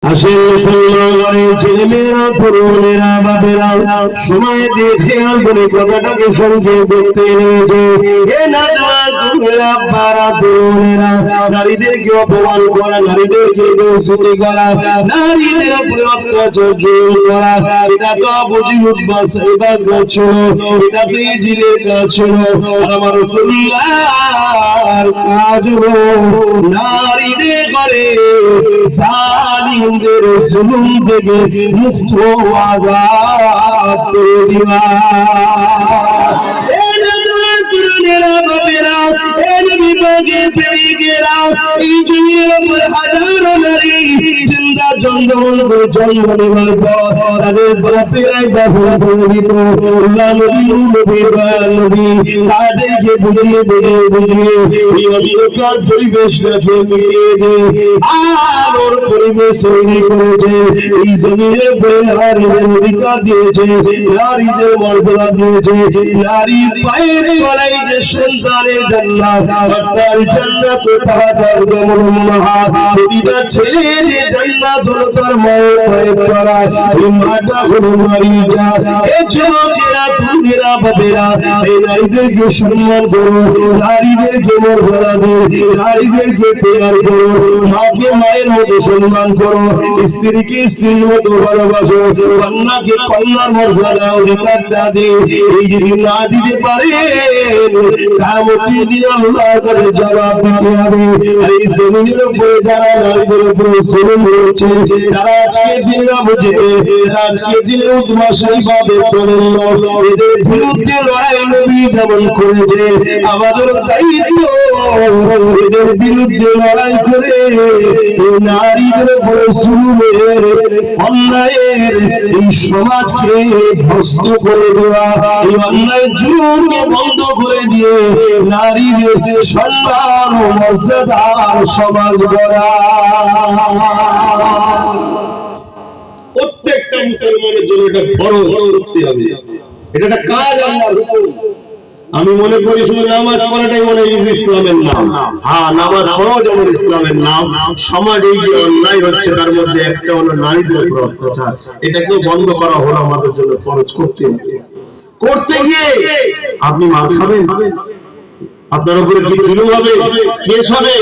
আসেন মুসলমানের ছেলেমেয়েরা, তরুণেরা, বাপেরা, সময় দিয়ে খেয়াল করে কথাটাকে সংযোগ করতে রয়েছে। এ নারীরা, বারা, তরুণেরা, নারীদেরকে অপমান করা, নারীদেরকে দোষী করা, নারীদের উপরে অত্যাচার করা, এটা তো বুঝি উদ্বাস এবার কাজ ছিল, এটা তো ইজিলের কাজ ছিল। আমার রাসূলুল্লাহর কাজ হলো নারীদের করে জালিমদের জুলুম থেকে মুক্ত আজাদ করে দিবা। হাজারো নারী চিন্তা জন্মগ্রহণ করে জন্ম নেওয়ার পর তাদের বাপেরাই দাফন করে দিত। তাদেরকে বুঝিয়ে বুঝিয়ে বুঝিয়ে এই অন্ধকার পরিবেশটাকে মিটিয়ে দিয়ে আলোর পরিবেশ তৈরি করেছে। এই জমিনের উপরে নারীদের অধিকার দিয়েছে, নারীদের মর্যাদা দিয়েছে। নারী পায়ের তলায় যে সন্তানের জান্নাত, তার জান্নাত তাহার উম্মাহাত, প্রতিটা ছেলের জান্নাত হলো তার মায়ের পায়ের তলায়। এই মাটা হলো মারিজা। এই যুবকেরা, তরুণেরা, বাপেরা, এই নারীদেরকে সম্মান করো, নারীদেরকে মর্যাদা দিও, নারীদেরকে প্রেয়ার করো, মাকে মায়ের মতো সম্মান করো, স্ত্রীকে স্ত্রীর মতো ভালোবাসো, কন্যাকে কন্যার মর্যাদা অধিকারটা দিও। এই যদি না দিতে পারে কিয়ামতের দিন আল্লাহর কাছে জবাব দিতে হবে। আর এই জমিনের উপরে যারা নারীদের উপরে জুলুম করেছে, যারা আজকে দিন না বুঝে, আজকে দিন উদ্মাসাই ভাবে তোলেন, এদের বিরুদ্ধে লড়াই নবী যেমন করেছে, আমাদের দায়িত্ব এদের বিরুদ্ধে লড়াই করে নারীদের উপরে জুলুমের, অন্যায়ের এই সমাজকে ধ্বস্ত করে দেওয়া, এই অন্যায় জুলুমকে বন্ধ করে দিয়ে নারীদের সম্মান ও মর্যাদার সমাজ গড়া প্রত্যেকটা মুসলমানের জন্য এটা ফরজ করতে হবে। এটা একটা কাজ, আল্লাহর হুকুম। আমি মনে করি শুধু নামাজ পড়াটাই মনে হয় ইসলামের নাম। হ্যাঁ, নামাজ পড়াও যেমন ইসলামের নাম। সমাজে এই যে অন্যায় হচ্ছে তার মধ্যে একটা হলো নারীদের উপর অত্যাচার, এটাকেও বন্ধ করা হলো আমাদের জন্য ফরজ করতে হবে। করতে গিয়ে আপনি মার খাবেন, আপনার উপরে কি জুলুম হবে, কেস হবে,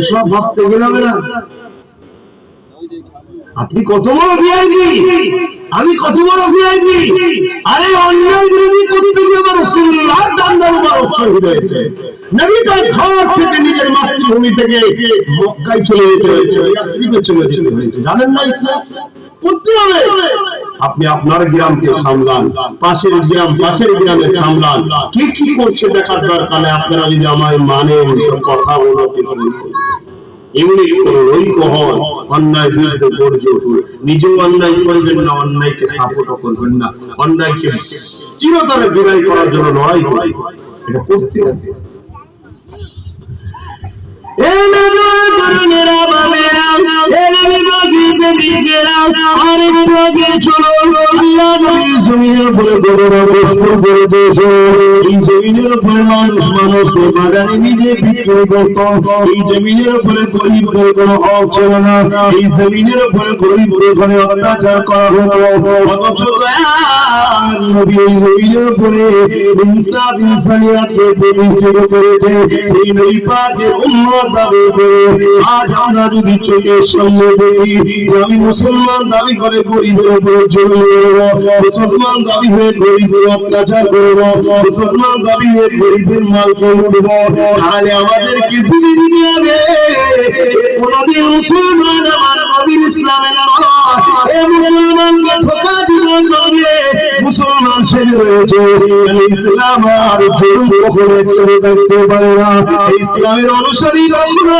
এসব ভাবতে গেলে হবে না। আপনি কত বড় ভিআইপি, আমি কত বড় ভিআইপি। আরে অন্যায় বিরোধী করতে গিয়ে আমার রাসূলুল্লাহর দান মুবারক শহীদ হয়েছে। নবী তার ঘর থেকে নিজের মাতৃভূমি থেকে মক্কায় চলে যেতে হয়েছে, ইয়াসরিবে চলে যেতে হয়েছে। জানেন না ইসলাম করতে হবে। আপনি আপনার গ্রামকে সামলান, পাশের গ্রাম পাশের গ্রামে সামলান, কি কি করছে দেখার দরকার। আপনারা যদি আমায় মানেন তো কথা হলো ইউনিট করুন, ঐক্য হন, অন্যায় বিরুদ্ধে গর্জে উঠুন। নিজেও অন্যায় করবেন না, অন্যায়কে সাপোর্ট করবেন না, অন্যায়কে চিরতরে বিদায় করার জন্য লড়াই করবেন। এটা করতে হবে। মানুষকে বাগানে নিজে বিক্রি করত, এই জমিনের উপরে গরিবদের কোনো হক ছিল না, এই জমিনের উপরে গরিবদের কোনো অত্যাচার করা হতো। অথচ নবী এই জমিনের উপরে ইনসাফ ইনসানিয়াতকে প্রতিষ্ঠিত করেছে। এই নবী পাকের উম্মত দাবি করে আজ আমরা যদি চোখের সামনে দেখি যে আমি মুসলমান দাবি করে গরিবের উপরে জুলুম করব, মুসলমান দাবি হয়ে গরিবের অত্যাচার করব, মুসলমান দাবি হয়ে গরিবের মালকে লুটব, তাহলে আমাদেরকে ভুলে দিতে হবে কোনদিন মুসলমান আমার নবীর ইসলামে নয়। এই মুসলমানকে ধোঁকা দিলেন নবী, মুসলমান সেরে রয়েছে। ইসলাম আর জুলুম কখনো ছেড়ে থাকতে পারে না। ইসলামের অনুসারী কখনো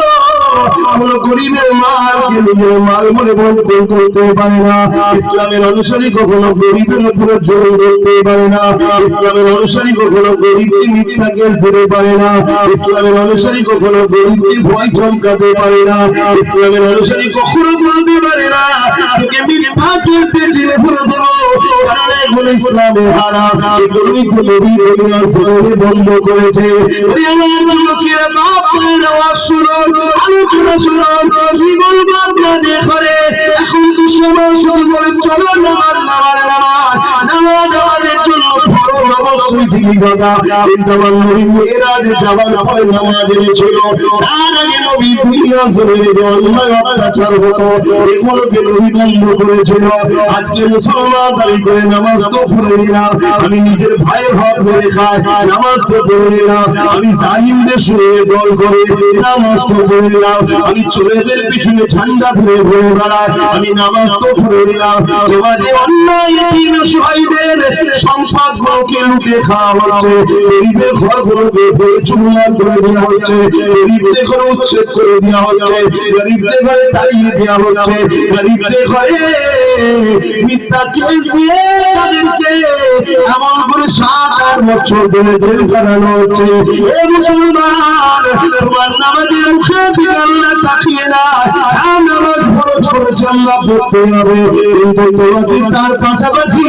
কোন গরিবের মালকে নিজের মাল মনে বন্টন করতে পারে না। ইসলামের অনুসারী কখনো গরিবের উপরে জুলুম করতে পারে না। ইসলামের অনুসারী কখনো গরিবকে মিথ্যা কেস দিতে পারে না। ইসলামের অনুসারী কখনো গরিবকে ভয় চমকাতে পারে না। ইসলামের অনুসারী কখনো বলতে পারে না তোকে মিথ্যা কেস দিয়ে জেলে ভরে দেবো, কারণ এগুলো ইসলামে হারাম। এগুলোই তো নবী দুনিয়ার জমিনে বন্ধ করেছে। লোকেরা বাপ করে নেওয়া শুরু, আলোচনা শুরু, কি বলবো আপনাদের ঘরে এখন চলো নামাজ নামাজের জন্য ফরজ অবশ্যই ঠিক কথা, কিন্তু আমার নবী মেরাজে যাওয়ার পরে নামাজ এনেছিল। তার আগে নবী দুনিয়া জমিনে যে অন্যায় অত্যাচার হতো এগুলোকে নবী বন্ধ করেছিল। আজকে মুসলমান দাবি করে নামাজ তো পড়ে নিলাম, আমি নিজের ভাইয়ের হক ধরে খাই, নামাজ তো পড়ে নিলাম, আমি জালিমদের শুনে দল করে নামাজ তো পড়ে নিলাম, আমি চোরেদের পিছনে ঝান্ডা ধরে ঘুরে বেড়াই, আমি নামাজ তো পড়ে নিলাম। সমাজে অন্যায় এতিম শহীদের সম্পদগুলোকে লুটে খাওয়া হচ্ছে, গরিবের ঘরগুলোকে চুরমার করে দেওয়া হচ্ছে, গরিবদের ঘরে উচ্ছেদ করে দেওয়া হচ্ছে, গরিবদের ঘরে তাড়িয়ে দেওয়া হচ্ছে, গরিবদের ঘরে মিথ্যা কেস দিয়ে তাদেরকে এমন করে 7-8 বছর ধরে জেল খাটানো হচ্ছে। এ মুসলমান, তোমার নামাজের মুখে দিকে আল্লাহ তাকিয়ে না, নামাজ ফরজ করেছে আল্লাহ পড়তে হবে, কিন্তু তোমাকে তার পাশাপাশি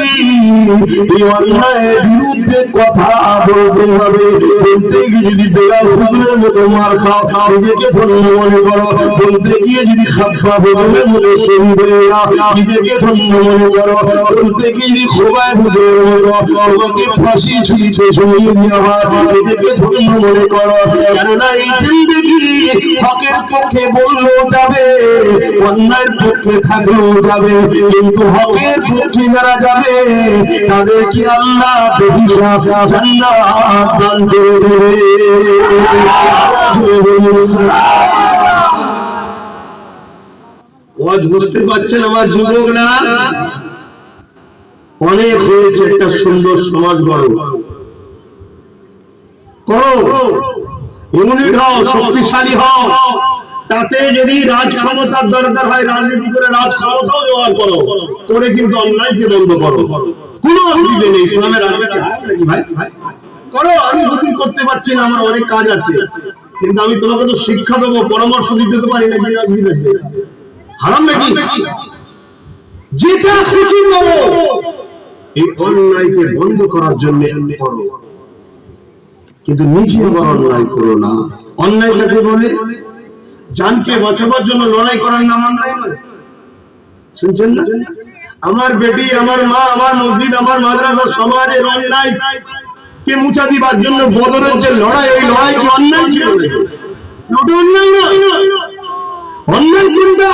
এই অন্যায়ের বিরুদ্ধে কথা বলতে হবে। বলতে গিয়ে যদি বেলাল হুজুরের মতো মার খাও, নিজেকে ধন্য মনে করো, বলতে গিয়ে যদি খাফা হুজুরের মতো শহীদ হয়ে যাও, নিজেকে ধন্য মনে করো, বলতে গিয়ে যদি খোবায় হুজুরের মতো তোমাকে ফাঁসি ঝুলিতে ঝুলিয়ে দেওয়া হয়, নিজেকে ধন্য মনে করো। কেননা এই জিন্দেগি হকের পক্ষে বললেও যাবে, অন্যায়ের পক্ষে থাকলেও যাবে, কিন্তু হকের পক্ষে যারা যাবে তাদেরকে আল্লাহ বেহিসাব জান্নাত দান করে দেবে। ওয়াজ বুঝতে পারছেন আমার যুবকরা? অনেক হয়েছে, একটা সুন্দর সমাজ গড়ো, করো, ইউনিট হও, শক্তিশালী হও। তাতে যদি রাজ ক্ষমতার দরকার হয়, রাজনীতি করে রাজ ক্ষমতাও ব্যবহার করো, করে কিন্তু অন্যায়কে বন্ধ করো, কোনো অসুবিধা নেই। ইসলামের রাজনীতি নাকি ভাই করো, আমি হুকুম করতে পারছি না, আমার অনেক কাজ আছে, কিন্তু আমি তোমাকে তো শিক্ষা দেবো, পরামর্শ দিতে পারি না, হারাম নাকি? যেটা খুশি করো, এই অন্যায়কে বন্ধ করার জন্য করো, কিন্তু নিজে আবার অন্যায় করো না। অন্যায় কাকে বলে? জানকে বাঁচাবার জন্য লড়াই করার নাম অন্যায় নয়। শুনছেন না? আমার বেটি, আমার মা, আমার মসজিদ, আমার মাদ্রাসা, সমাজের অন্যায় কে মুছা দিবার জন্য বদরের যে লড়াই, ওই লড়াই কি অন্যায় ছিল? ওটা অন্যায় না। অন্যায় কোনটা?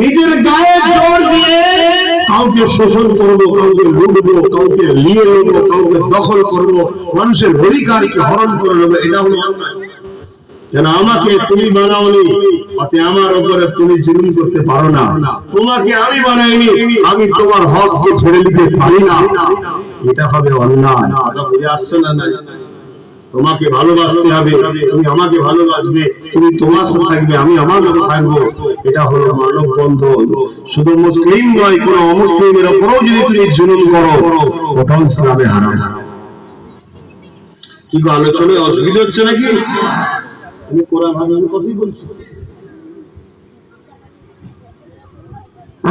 নিজের গায়ে জোর দিয়ে কাউকে শোষণ করবো, কাউকে লুটবো, কাউকে নিয়ে নেবো, কাউকে দখল করবো, মানুষের অধিকারকে হরণ করে নেবো, এটা হলো অন্যায়। কেন আমাকে তুমি বানাওনি, অতে আমার উপরে তুমি জুলুম করতে পারো না। তোমাকে আমি বানাইনি, আমি তোমার হককে ছেড়ে দিতে পারি না, এটা হবে অন্যায়। কথা বুঝে আসছে না? তোমাকে ভালোবাসতে হবে, তুমি আমাকে ভালোবাসবে, তুমি তোমার সাথে থাকবে, আমি আমার সাথে থাকবো, এটা হলো মানব বন্ধন। শুধু মুসলিম নয়, কোন অমুসলিমের উপরেও যদি তুমি জুলুম করো, ওটাও ইসলামে হারাম। কি আলোচনায় অসুবিধা হচ্ছে নাকি? আমি কোরআন হাদিসের কথাই বলছি।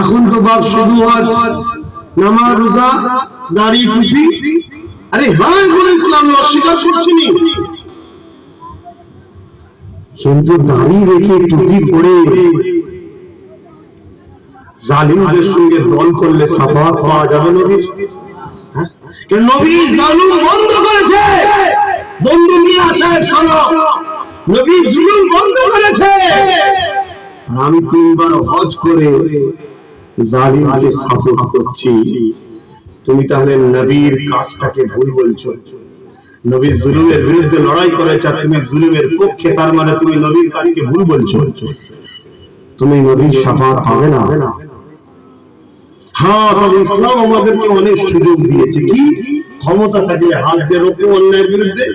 এখন তো বাপ শুধু নামাজ, রোজা, দাড়ি, টুপি, আরে হ্যাঁ বলে ইসলাম অস্বীকার করছি নি, কিন্তু দাড়ি রেখে টুপি পরে জালিমদের সঙ্গে দল করলে সাফাত পাওয়া যাবে নবীর? নবী জালিম বন্ধ করেছে, বন্ধু নিয়ে আসায় শোনো, নবী জুলুম বন্ধ করেছে। আমি 3 বার হজ করে জালিমকে সাপোর্ট করছি, তুমি তাহলে নবীর কাজটাকে ভুল বলছো। নবী জুলুমের বিরুদ্ধে লড়াই করেছে, তুমি জুলুমের পক্ষে, তার মানে তুমি নবীর কাজকে ভুল বলছো, তুমি নবীর শাফাত পাবে না। হ্যাঁ, তবে ইসলাম আমাদেরকে অনেক সুযোগ দিয়েছে। কি? ক্ষমতা থাকলে হাত দিয়ে রোখো অন্যায়ের বিরুদ্ধে,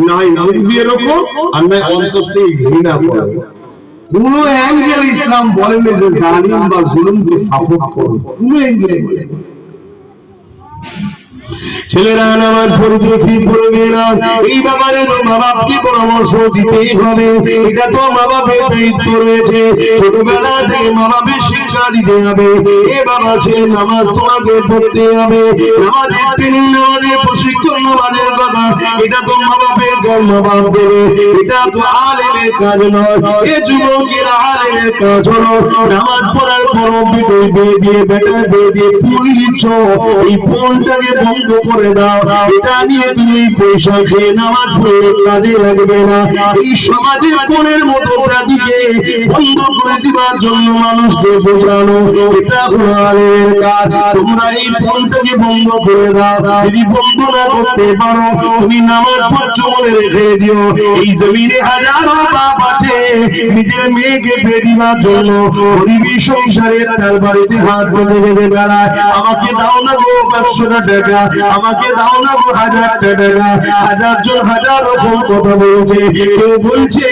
নাই মুখ দিয়ে রোখো, আর নাই অন্তর থেকে ঘৃণা করো। কোন অ্যাঙ্গেল ইসলাম বলেনি যে জালিম বা জুলুমকে সাপোর্ট করো, কোন অ্যাঙ্গেল বলেনি। ছেলেরা নামাজ পড়বে কি পড়বে না এই ব্যাপারে তো মা বাপকে পরামর্শ দিতেই হবে। এটা তো মা বাপের দায়িত্ব রয়েছে, ছোটবেলা থেকে মা বাপের শিক্ষা দিতে হবে। এ বাবা ছেলে নামাজ তোমাকে পড়তে হবে, নামাজের ট্রেনিং, নামাজের প্রশিক্ষণ, নামাজের কথা এটা তো মা বাপের কাজ, মা বাপ দেবে। এটা তো আলেমের কাজ নয়। এ যুবকের আলেমের কাজ হলো নামাজ পড়ার পর বিয়ে দিয়ে বেটা বিয়ে দিয়ে ফুল দিচ্ছ, এই ফোনটাকে বন্ধ করে দাও। এটা নিয়ে তুমি পয়সা খেয়ে নামাজ পড়ে কাজে লাগবে না। এই সমাজের কোণের মতো ব্যাধিকে বন্ধ করে দিবার জন্য মানুষকে বোঝানো এটা হলো আলেমের কাজ। তোমরা এই ফোনটাকে বন্ধ করে দাও। যদি বন্ধ না করতে পারো তুমি নামাজ পড়ছো বলে রেখে দিও। এই জমিনে হাজারো বাপ আছে নিজের মেয়েকে বিয়ে দিবার জন্য গরিবী সংসারে তার বাড়িতে হাত বেঁধে বেঁধে বেড়ায়, আমাকে দাও না গো 500 টাকা, আমাকে দাও না গো 1000 টাকা। হাজার জন হাজার রকম কথা বলছে। কেউ বলছে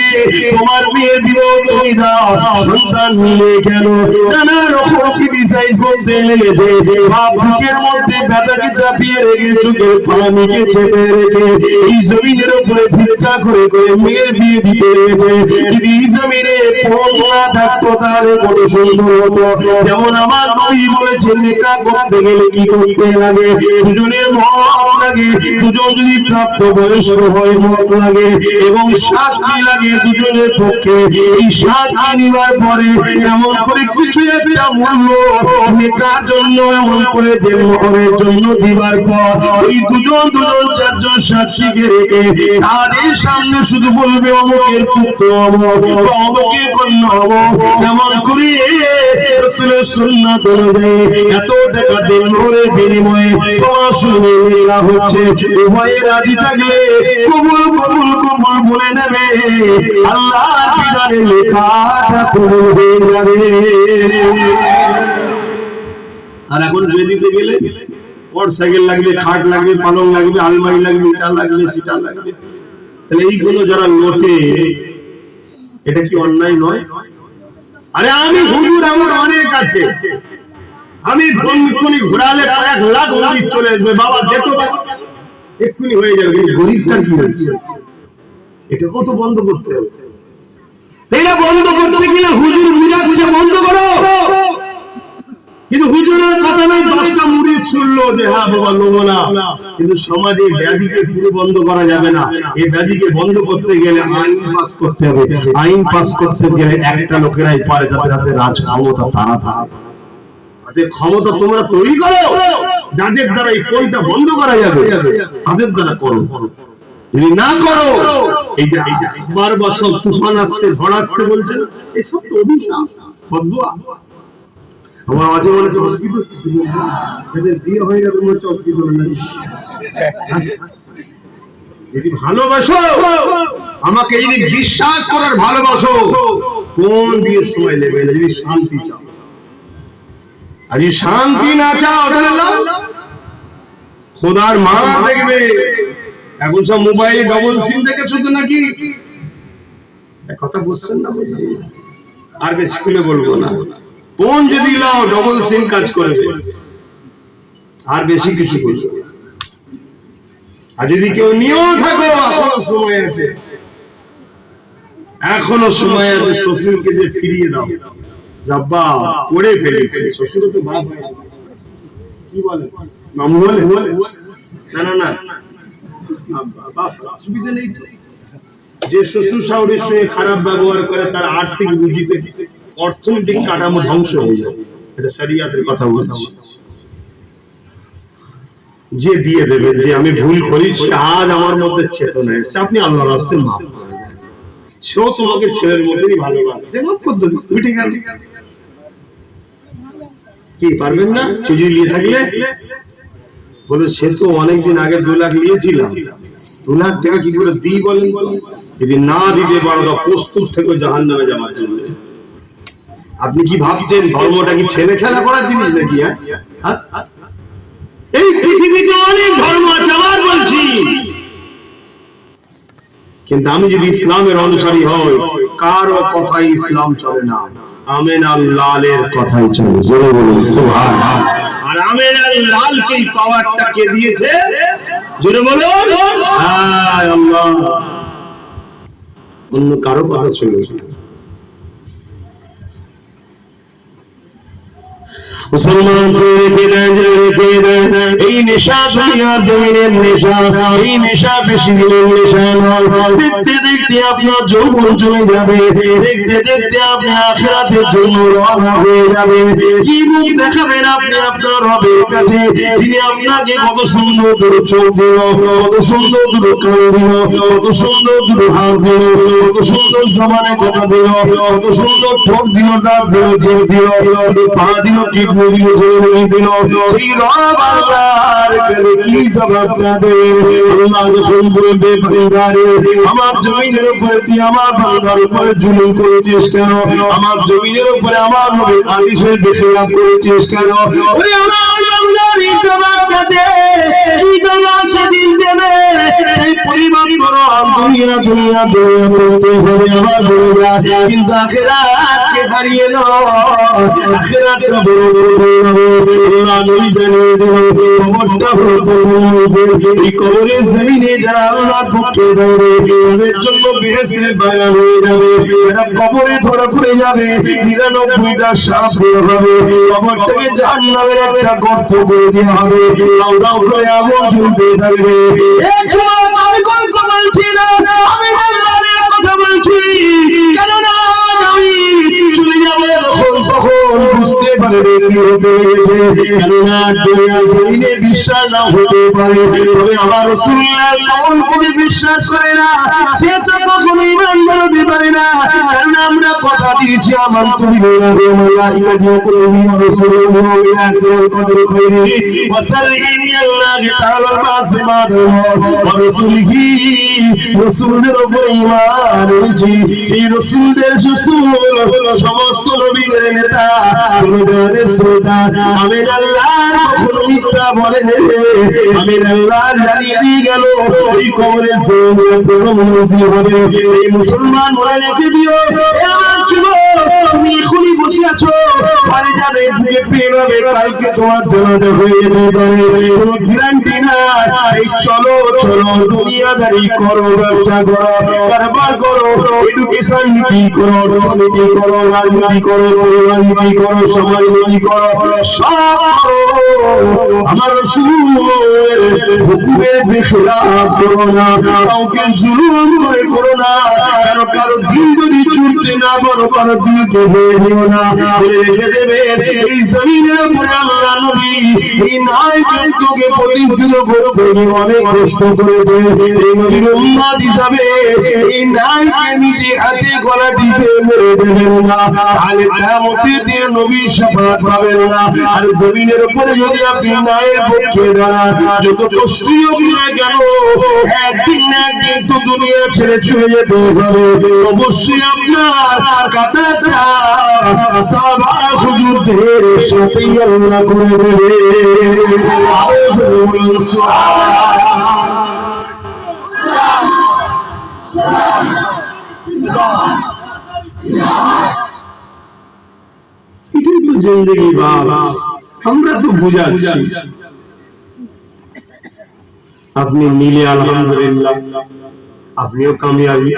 তোমার মেয়ে দিব তুমি দাও, সন্তান নিয়ে কেন, নানা রকম ক্রিটিসাইজ করতে লেগেছে। বাপ বুকের মধ্যে ব্যথাকে চাপিয়ে রেখে চোখের পানিকে চেপে রেখে এই জমিনের উপরে ভিক্ষা করে করে মেয়ের বিয়ে দিতে রয়েছে। যদি এই জমিনে ফোন না থাকতো তাহলে কত সুন্দর হতো। যেমন আমার নবী বলেছেন নিকাহ করতে গেলে কি করতে লাগে, দুজনের মত লাগে, দুজন যদি প্রাপ্ত বয়স্ক হয় মত লাগে এবং সাক্ষী লাগে দুজনের পক্ষে। এই সাক্ষী নিবার পরে এমন করে কিছু একটা মূল্য নিকার জন্য এমন করে দেড় জন্য দিবার পর ওই দুজন দুজন চারজন সাক্ষীকে রেখে তাদের সামনে শুধু বলবে অমুকের পুত্র অমুক, অমুকের কন্যা অমুক, এমন করে রাসূলের সুন্নাত অনুযায়ী এত টাকা দেড়ের বিনিময়ে তোমার সঙ্গে মিলা হচ্ছে। উভয়ে রাজি থাকলে কবুল কবুল কবুল বলে নেবে, আল্লাহর বিধানে লেখাটা কবুল হয়ে যাবে। আর এখন বিয়ে দিতে গেলে মোটরসাইকেল লাগবে, খাট লাগবে, পালং লাগবে, আলমারি লাগবে, এটা লাগবে, সেটা লাগবে। তাহলে এইগুলো যারা লোটে এটা কি অন্যায় নয়? আরে আমি হুজুর আমার অনেক আছে, আমি বন্ধুনি ঘোরালে 1 লাখ গরিব চলে আসবে, বাবা যেত এক্ষুনি হয়ে যাবে। গরিবটা কি হচ্ছে এটা কত বন্ধ করতে হবে। এটা বন্ধ করতে গেলে হুজুর বুঝাচ্ছে বন্ধ করো, কিন্তু হুজুরের কথা নাই 10টা মুরিদ শুনলো যে হ্যাঁ বাবা লোবো না। কিন্তু সমাজে ব্যাধিকে পুরো বন্ধ করা যাবে না। এই ব্যাধিকে বন্ধ করতে গেলে আইন পাস করতে হবে। আইন পাস করতে গেলে একটা লোকেরাই পারে যাদের হাতে রাজ ক্ষমতা, তারা তাদের ক্ষমতা তোমরা তৈরি করো, যাদের দ্বারা এই কোনটা বন্ধ করা যাবে তাদের দ্বারা করো। যদি না করো এই যে বারবার সব তুফান আসছে, ঝড় আসছে বলছে, এই সব তো অভিশাপ, বদদুয়া। আমার মাঝে মনে হচ্ছে বিয়ে হয়ে যাবে মনে হচ্ছে যদি ভালোবাসো আমাকে, যদি বিশ্বাস করার ভালোবাসো, কোন বিয়ের সময় নেবে না। যদি শান্তি চাও, আর যদি শান্তি না চাও তাহলে খোদার মা দেখবে। এখন সব মোবাইলে ডবল সিম দেখেছো তো নাকি? কথা বুঝছেন না? আর বেশি খুলে বলবো না। ফোন যদি লাও ডবল সিম কাজ করবে, আর বেশি কিছু বলবো। আর যদি কেউ নিয়েও থাকো এখনো সময় আছে, এখনো সময় আছে। শ্বশুরকে যে ফিরিয়ে দাও, যাব্বা করে ফেলেছে শ্বশুর তো বাপ কি বলে মামু বলে, না না না অসুবিধা নেই। যে শ্বশুর শাশুড়ির সঙ্গে খারাপ ব্যবহার করে তার আর্থিক রুজিতে অর্থনৈতিক কাঠামো ধ্বংস হয়ে যায়, এটা শরিয়াতের কথা বলছি। যে দিয়ে দেবেন যে আমি ভুল করেছি, আজ আমার মধ্যে চেতনা এসেছে, আপনি আল্লাহর রাস্তে মাফ করে দেন। সেও তোমাকে ছেলের মধ্যেই ভালোবাসে, মাফ করে দেবে, মিটে গেল। কি পারবেন না? কেউ যদি নিয়ে থাকলে বলে সে তো অনেকদিন আগে 2 লাখ নিয়েছিলাম, 2 লাখ টাকা কি করে দিই বলেন? যদি না দিতে পারো তো প্রস্তুত থেকে জাহান্নামে যাওয়ার জন্য। আপনি কি ভাবছেন ধর্মটা কি ছেলে খেলা করার জিনিস নাকি? এই পৃথিবীতে অনেক ধর্ম আছে আবার বলছি, কিন্তু আমি যদি ইসলামের অনুসারী হই কারো কথাই ইসলাম চলে না, আমেন আল্লাহর কথাই চলে। জোরে বলুন সুবহানাল্লাহ। আর আমেন আল্লাহকেই পাওয়ারটা কে দিয়েছে? জোরে বলুন হায় আল্লাহ। অন্য কারো কথা ছিল মুসলমান এই নেশা দুনিয়ার জমিনের নেশা, এই নেশা বেশি দিনের নেশা নয়। দেখতে দেখতে আপনার যৌবন চলে যাবে, দেখতে দেখতে আপনি আখিরাতের জন্য রওনা হয়ে যাবেন। কি মুখ দেখাবেন আপনি আপনার রবের কাছে, যিনি আপনাকে কত সুন্দর করে চোখ দিল, কত সুন্দর করে কান দিল, কত সুন্দর করে হাত দিল, কত সুন্দর জবানে কথা দিল, কত সুন্দর ঠোঁট দিল, দাঁত দিল, জিভ দিল, পা দিল, কিডনি দিল, জমি দিল। সেই রব আল্লাহর কাছে কি জবাব দেবে? আল্লাহ যখন বলবে বান্দারে আমার জমিনের উপরে তুই আমার বান্দার উপরে জুলুম করেছিস কেন, আমার জমিনের উপরে আমার নবীর আদেশের বেখেলাফ করেছিস কেন, ওরে আমার বান্দার জবাব দে। কি জবাব সেদিন দেবে? এই পরিমাণ বড় দুনিয়া দুনিয়া দুনিয়া বলতে হবে আমার বন্ধুরা, কিন্তু আখিরাতকে হারিয়ে নাও। আখিরাতটা বড় আল্লাহ নবী জানিয়ে দিল কবরটা হলো কবর। এই কবরের জমিনে যারা আল্লাহর পক্ষে দাঁড়াবে তাদের জন্য বেহেশতের বাগান হয়ে যাবে। এরা কবরে ধরা পড়ে যাবে, 99টা সাপ দেওয়া হবে, কবরটাকে জাহান্নামের একটা গর্ত করে দেওয়া হবে, লাউ লাউ করে আগুন জ্বলতে থাকবে। এই সময় আমি গল্প বলছি না, আমি আল্লাহর কথা বলছি। কেননা আমি চলে যাবো তখন বুঝতে পারবে কি হতে গেছে। কেননা দুনিয়ার জমিনে বিশ্বাস না হতে পারে, তবে আমার রাসূলুল্লাহ কওল করে বিশ্বাস করে না, সে তো কখনো ঈমান আনতে পারে না। কারণ আমরা কথা দিয়েছি আমার তুমি বলবে মালাইকা দিয়ে করবি রাসূলুল্লাহ আখিরাল কদর খাইরি ওয়া সাররিনি আল্লাহ তাআলা মাসমাদ ওয়া রাসূলিহি। রাসূলের উপর ঈমান এনেছি, এই রাসূলদের রাসূল সমস্ত নবীদের নেতা, নবীদের শ্রোতা। আমিন আল্লাহ কখনো মিথ্যা বলে না, আমিন আল্লাহ জানিয়ে দিয়ে গেল এই কবরে জমিনে প্রথম নজির হবে। এই মুসলমান বলে রেখে দিও আমার জীবন, তুমি এখনই বসে আছো, বাড়ি যাবে বুকে পেয়ে যাবে, কালকে তোমার জানাজা হয়ে যেতে পারে, কোনো গ্যারান্টি না। এই চলো চলো দুনিয়াদারি করো, ব্যবসা করো, কারবার করো, এডুকেশন নীতি করো, অর্থনীতি করো, রাজনীতি করো, রাজনীতি করো, সমাজনীতি করো, সব করো, আমার রাসূলের হুকুমের বেখেলাফ করো না, কাউকে জুলুম করে করো না। কারো কারো দিন যদি চলতে না পারো, কারো দিনকে হয়ে নিও না, বলে রেখে দেবেন এই জমিনের উপরে আল্লাহ নবী এই ন্যায় যুগকে প্রতিষ্ঠিত করতে অনেক কষ্ট করেছে। এই নবীর উম্মত হিসাবে এই ন্যায়কে নিজে হাতে গলা টিপে মেরে দেবেন না, তাহলে কিয়ামতের দিনে নবীর শাফাআত পাবেন না। আর জমিনের উপরে যদি আপনি ন্যায়ের পক্ষে দাঁড়ান, যত কষ্টই হোক না কেন, একদিন না একদিন তো দুনিয়া ছেড়ে চলে যেতে হবে। অবশ্যই আপনার কাঁটাটা সাহাবা হুজুরদের সাথেই আল্লাহ করে দেবে। এটাই তো জিন্দেগি বাবা, আমরা তো বুঝাচ্ছি। আপনি মিলে আলহামদুলিল্লাহ, আপনিও কামিয়াবি।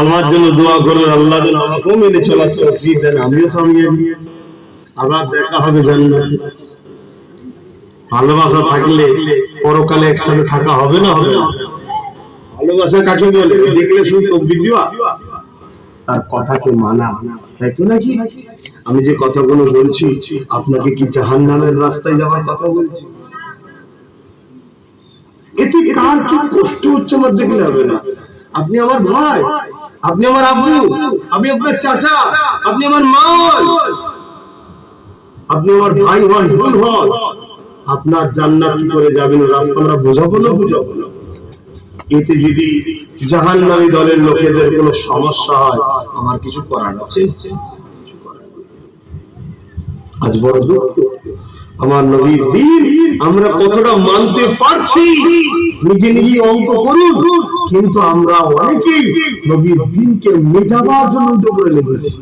আমার জন্য দোয়া করুন, আল্লাহ যেন আমাকেও মেনে চলার তৌফিক দেন, আমিও কামিয়াবি। আবার দেখা হবে জান্নাতে। ভালোবাসা থাকলে পরকালে একসাথে থাকা হবে না? হবে না? ভালোবাসা কাকে বলে? দেখলে শুধু তকবীর দিবা, তার কথাকে মানা, তাই তো নাকি? আমি যে কথাগুলো বলছি আপনাকে কি জাহান্নামের রাস্তায় যাওয়ার কথা বলছি? এতে কার কি কষ্ট হচ্ছে আমার দেখলে হবে না? আপনি আমার ভাই, আপনি আমার আব্বু, আমি আপনার চাচা, আপনি আমার মা, আপনি আমার ভাই হন, বোন হন। আপনার জান্নাত কি করে যাবেন রাস্তা আমরা বোঝাবো না? বুঝাবো না। এতে যদি জাহান্নামী দলের লোকেদের কোনো সমস্যা হয়, আমার কিছু করার আছে? আজ বড় দুঃখ, আমার নবীর দিন আমরা কতটা মানতে পারছি, নিজে নিজে অঙ্ক করুন, কিন্তু আমরা অনেকেই নবীর দিনকে মেটাবার জন্য উল্টো করে লেগেছি।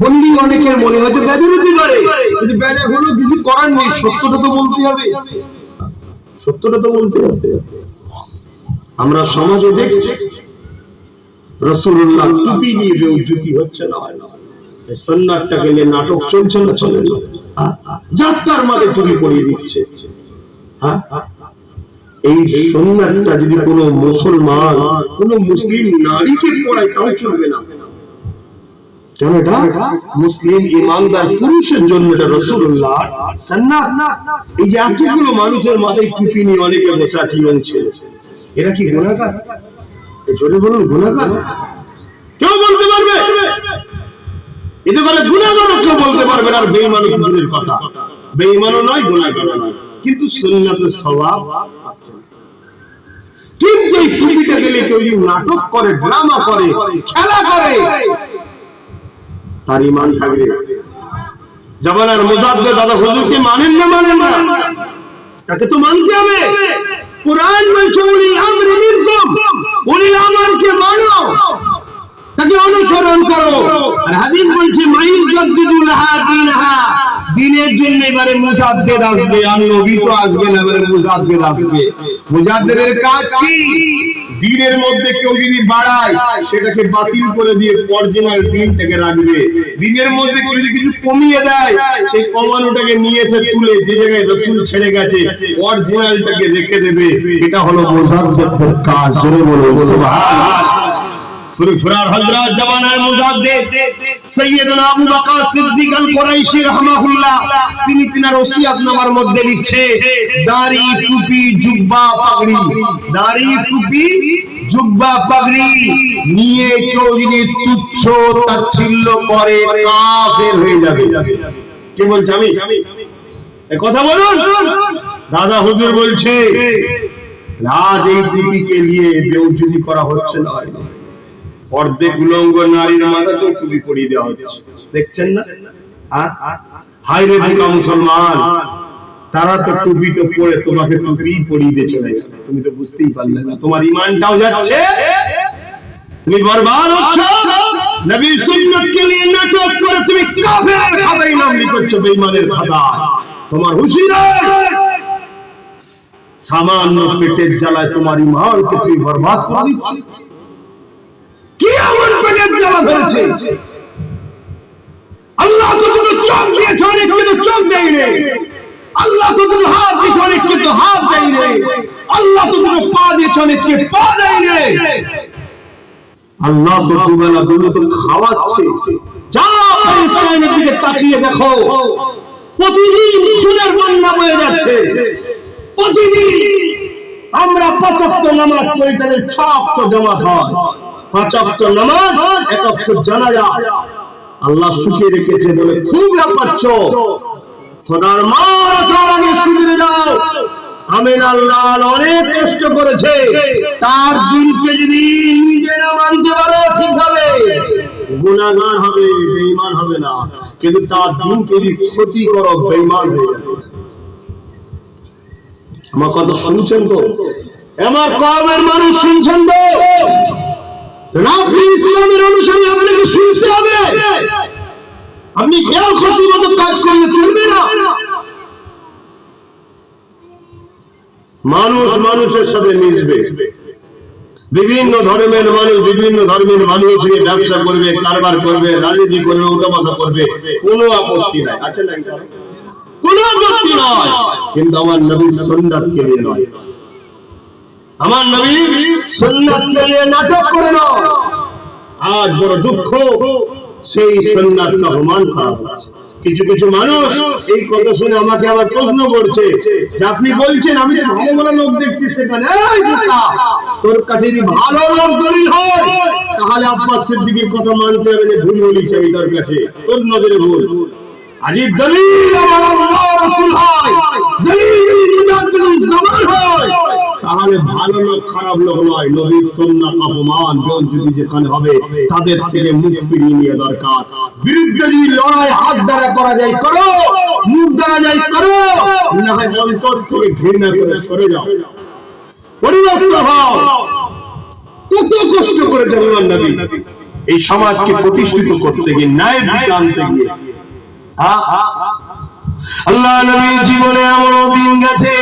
বন্দি অনেকের মনে হয়তো বেজার হতে পারে, কিন্তু বেজার হলো কিছু করার নেই, সত্যটা তো বলতে হবে। সত্যটা তো বলতে হবে। আমরা সমাজে দেখছি রাসূলুল্লাহ টুপি নিয়ে বেউজ্জতি হচ্ছে না, হয় না, সুন্নাতটাকে নিয়ে নাটক চলছে না, চলে না, যাত্রার মাঝে টুপি পরিয়ে দিচ্ছে। এই সুন্নাতটা যদি কোনো মুসলমান, কোনো মুসলিম নারীকে পড়ায় তাও চলবে না, কেন এটা মুসলিম ইমানদার পুরুষের জন্য এটা রাসূলুল্লাহ সুন্নাত। এই যে এতগুলো মানুষের মাথায় টুপি নিয়ে অনেকে বসে আছে ছেলে, এরা কি গুনাহগার? এই জোরে বলুন গুনাহগার? কেউ বলতে পারবে? এতে করে গুনাহগার কেউ বলতে পারবে না। আর বেঈমান দূরের কথা, বেঈমানও নয়, গুনাহগার নয়, কিন্তু সুন্নাতের সওয়াব পাচ্ছে। কিন্তু এই টুপিটা গেলে তৈরি নাটক করে, ড্রামা করে, খেলা করে, তার ঈমান থাকবে। জামানার মুজাদ্দিদ দাদা হুজুরকে মানেন না, মানেন না, তাকে তো মানতে হবে। কুরআন বলছে উলিল আমরি মিনকুম, উলিল আমরকে মানো, তাকে অনুসরণ করো। আর হাদিস বলছে মাইয়াজ্জিদু লাহা দীনহা, দ্বীনের জন্য এবারে মুজাদ্দিদ আসবে, আর নবী তো আসবে না, এবারে মুজাদ্দিদ আসবে। মুজাদ্দিদের কাজ কি? দ্বীনের মধ্যে কেউ যদি বাড়ায় সেটাকে বাতিল করে দিয়ে অরিজিনাল দ্বীনটাকে রাখবে। দ্বীনের মধ্যে কেউ যদি কিছু কমিয়ে দেয় সেই কমানোটাকে নিয়ে এসে তুলে যে জায়গায় রাসূল ছেড়ে গেছে অরিজিনালটাকে রেখে দেবে। এটা হলো মুজাদ্দিদের কাজ। জোরে বলুন সুবহানাল্লাহ। ফুরফুরার হযরত জামানার মুজাদ্দিদ সাইয়্যিদুনা আবু বকর সিদ্দিক আল কুরাইশি রাহমাহুল্লাহ, তিনি তিনার ওসিয়তনামার মধ্যে লিখছে দাড়ি, টুপি, জুব্বা, পাগড়ি, দাড়ি, টুপি, জুব্বা, পাগড়ি নিয়ে কেউ যদি তুচ্ছ তাচ্ছিল্য করে কাফের হয়ে যাবে। কে বলছে? আমি। এই কথা বলুন। দাদা হুজুর বলছে আজ এই টুপিকে নিয়ে বেউজ্জতি করা হচ্ছে না, অর্ধেক উলঙ্গ নারীর মাথা তো টুপি পরিয়ে দেওয়া হচ্ছে, দেখছেন না? হায় রে বোকা মুসলমান, তারা তো টুপি তো পরে তোমাকে টুপি পরিয়ে দিয়ে চলে গেল, তুমি তো বুঝতেই পারলে না, তোমার ঈমানটাও যাচ্ছে, তুমি বরবাদ হচ্ছ। নবীর সুন্নাতকে নিয়ে নাটক করে তুমি কাফের খাতায় নাম লিখছো, বেঈমানের খাতায়। তোমার হুঁশিয়ার, সামান্য পেটের জ্বালায় তোমার ঈমানকে তুমি বরবাদ করে দিচ্ছ। কি এমন পেটের জ্বালা ধরেছে? আল্লাহ তো তুমি চোখ দিয়েছে, অনেককে তো চোখ দেয়নি। আল্লাহ তো তুমি হাত দিয়েছে, অনেককে তো হাত দেয়নি। আল্লাহ তো তুমি পা দিয়েছে, অনেককে পা দেয়নি। আল্লাহ তো দুবেলা দুটো তো খাওয়াচ্ছে। যা ফিলিস্তিনের দিকে তাকিয়ে দেখো, প্রতিদিন খুনের বন্যা বয়ে যাচ্ছে। প্রতিদিন আমরা ৫ ওয়াক্ত নামাজ পড়ি, তাদের ৬ ওয়াক্ত জামাত হয়। ৫ ওয়াক্ত নামাজ, ১ ওয়াক্ত জানাজা। আল্লাহ সুখে রেখেছে বলে খুব লাপাচ্ছ। খোদার মার আসার আগে শিবিরে যাও। আমিন আল্লাহ অনেক কষ্ট করেছে, তার দিনকে যদি নিজে না মানতে পারো ঠিক হবে, গুনাহগার হবে, বেঈমান হবে না। কিন্তু তার দিনকে যদি ক্ষতি করো, বেঈমান হয়ে যাবে। আমার কথা শুনছেন তো? আমার কওমের মানুষ শুনছেন তো? আপনি ইসলামের অনুসারী আপনাকে শুনতে হবে। আপনি খেয়াল ক্ষতির মতো কাজ করলে চলবে না। মানুষ মানুষের সাথে মিশবে, বিভিন্ন ধর্মের মানুষ বিভিন্ন ধর্মের মানুষের সঙ্গে ব্যবসা করবে, কারবার করবে, রাজনীতি করবে, উঠাবসা করবে, কোনো আপত্তি নাই, আছে না? কোনো আপত্তি নয়, কিন্তু আমার নবীর সুন্নাতকে নিয়ে নয়। আমার নবীর সুন্নাতকে নিয়ে নাটক করে নাও। আজ বড় দুঃখ, সেই সুন্নাতকে অপমান করা হচ্ছে। কিছু কিছু মানুষ এই কথা শুনে আমাকে আবার প্রশ্ন করছে যে আপনি বলছেন আমি তো ভালো ভালো লোক দেখছি সেখানে। এই বোকা, তোর কাছে যদি ভালো লোক দলিল হয় তাহলে আব্বাস সিদ্দিকীর কথা মানতে হবে না। ভুল বলিস আমি তোর কাছে, তোর নজরে ভুল। আজি দলিল আমার আল্লাহ রাসূল হয়, দলিল মুজাদ্দিদুল জামান হয়, তাহলে ভালো লোক খারাপ লোক নয়। নবীর সুন্নাত অপমান যদি যেখানে হবে তাদের থেকে মুখ ফিরিয়ে নিয়ে দরকার। বিরুদ্ধে যদি লড়াই হাত দ্বারা করা যায় করো, মুখ দ্বারা যায় করো, না হয় অন্তর থেকে ঘৃণা করে সরে যাও, পরিবর্তন হও। কত কষ্ট করেছেন আমার নবী এই সমাজকে প্রতিষ্ঠিত করতে গিয়ে, ন্যায়ের দিকে আনতে গিয়ে। আল্লাহ নবী জীবনে এমন দিন গেছে,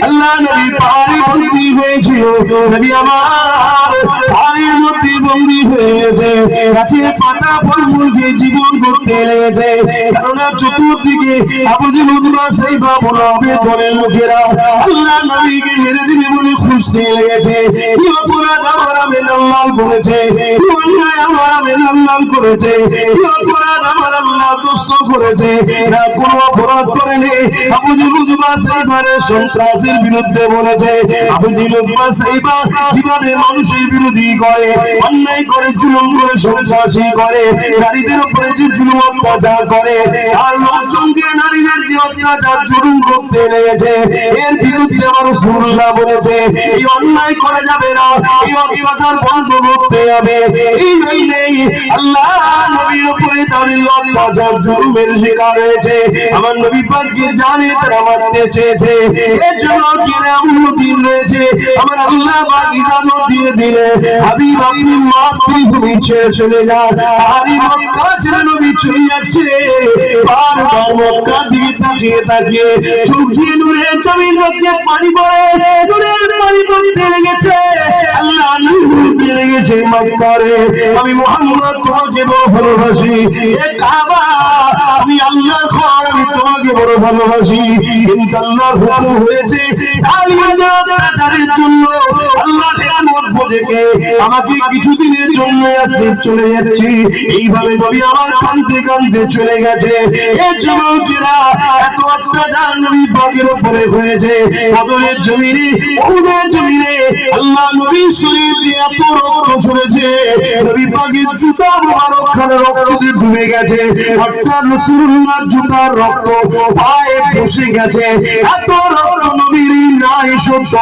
আল্লাহ নবী পাহাড়ে বন্দী হয়েছিল, নবী আমার পাহাড়ের মধ্যে বন্দী হয়ে গেছে, গাছের পাতা ফলমূলকে জীবন করতে লেগেছে, কেননা চতুর্দিকে আবু জেহেল উতবা সাইবা বড় হবে দলের লোকেরা আল্লাহ নবীকে মেরে দিবে বলে খুঁজতে লেগেছে। কি অপরাধ আমার আল্লাহ করেছে, কি অন্যায় আমার আল্লাহ করেছে, কি অপরাধ আমার আল্লাহ দোস্ত করেছে, এরা কোনো অপরাধ করেনি। আবু জেহেল উতবা সাইবার সন্ত্রাসের বিরুদ্ধে বলেছে, আবু জেহেল উতবা সাইবা যেভাবে মানুষের বিরোধী করে, অন্যায় করে, জুলুম করে, সন্ত্রাসী করে, নারীদের উপরে যে জুলুম অত্যাচার করে, আর লোকজনকে নারীদের যে অত্যাচার জুলুম করতে লেগেছে, এর বিরুদ্ধে আমার রাসূলুল্লাহ বলেছে এই অন্যায় করা যাবে না, এই অত্যাচার বন্ধ করতে হবে। এই জন্যই আল্লাহ নবীর উপরে তাদের অত্যাচার জুলুমের শিকার হয়েছে, আমার নবী পাককে জানে তারা মারতে চেয়েছে, এর জন্য কিয়ামতের রয়েছে আমার আল্লাহ পাক ইজাজত দিয়ে দিলে হাবিব আপনি মাতৃভূমি ছেড়ে চলে যান। আর মক্কা ছেড়ে নবী চলে যাচ্ছে, বারবার মক্কার দিকে তাকিয়ে তাকিয়ে চোখ দিয়ে নূরের জমির মধ্যে পানি পড়ে, নূরের পানি পড়তে লেগেছে, আল্লাহ নূর পড়তে লেগেছে। মক্কা রে আমি মুহাম্মদ তোমাকে বড় ভালোবাসি, এ কাবা আমি আল্লাহ খান আমি তোমাকে বড় ভালোবাসি, কিন্তু আল্লাহর হুকুম হয়েছে জালিমের জন্য আল্লাহ রহমত বোঝেকে আমাকে কিছুদিনের জন্য আসিফ চলে যাচ্ছি। এইভাবে নবী আমার কাঁদতে কাঁদতে চলে গেছে। এর যুবকেরা এত অত্যাচার নবী পাকের উপরে হয়েছে, বদরের জমিনে, উহুদের জমিনে আল্লাহ নবীর শরীর দিয়ে এত রক্ত ঝরেছে, নবী পাকের জুতা মোবারক খানে রক্ত দিয়ে ডুবে গেছে, অর্থাৎ রাসূলুল্লাহর জুতার রক্ত পায়ে বসে গেছে, এত রক্ত নবীর নাই সত্য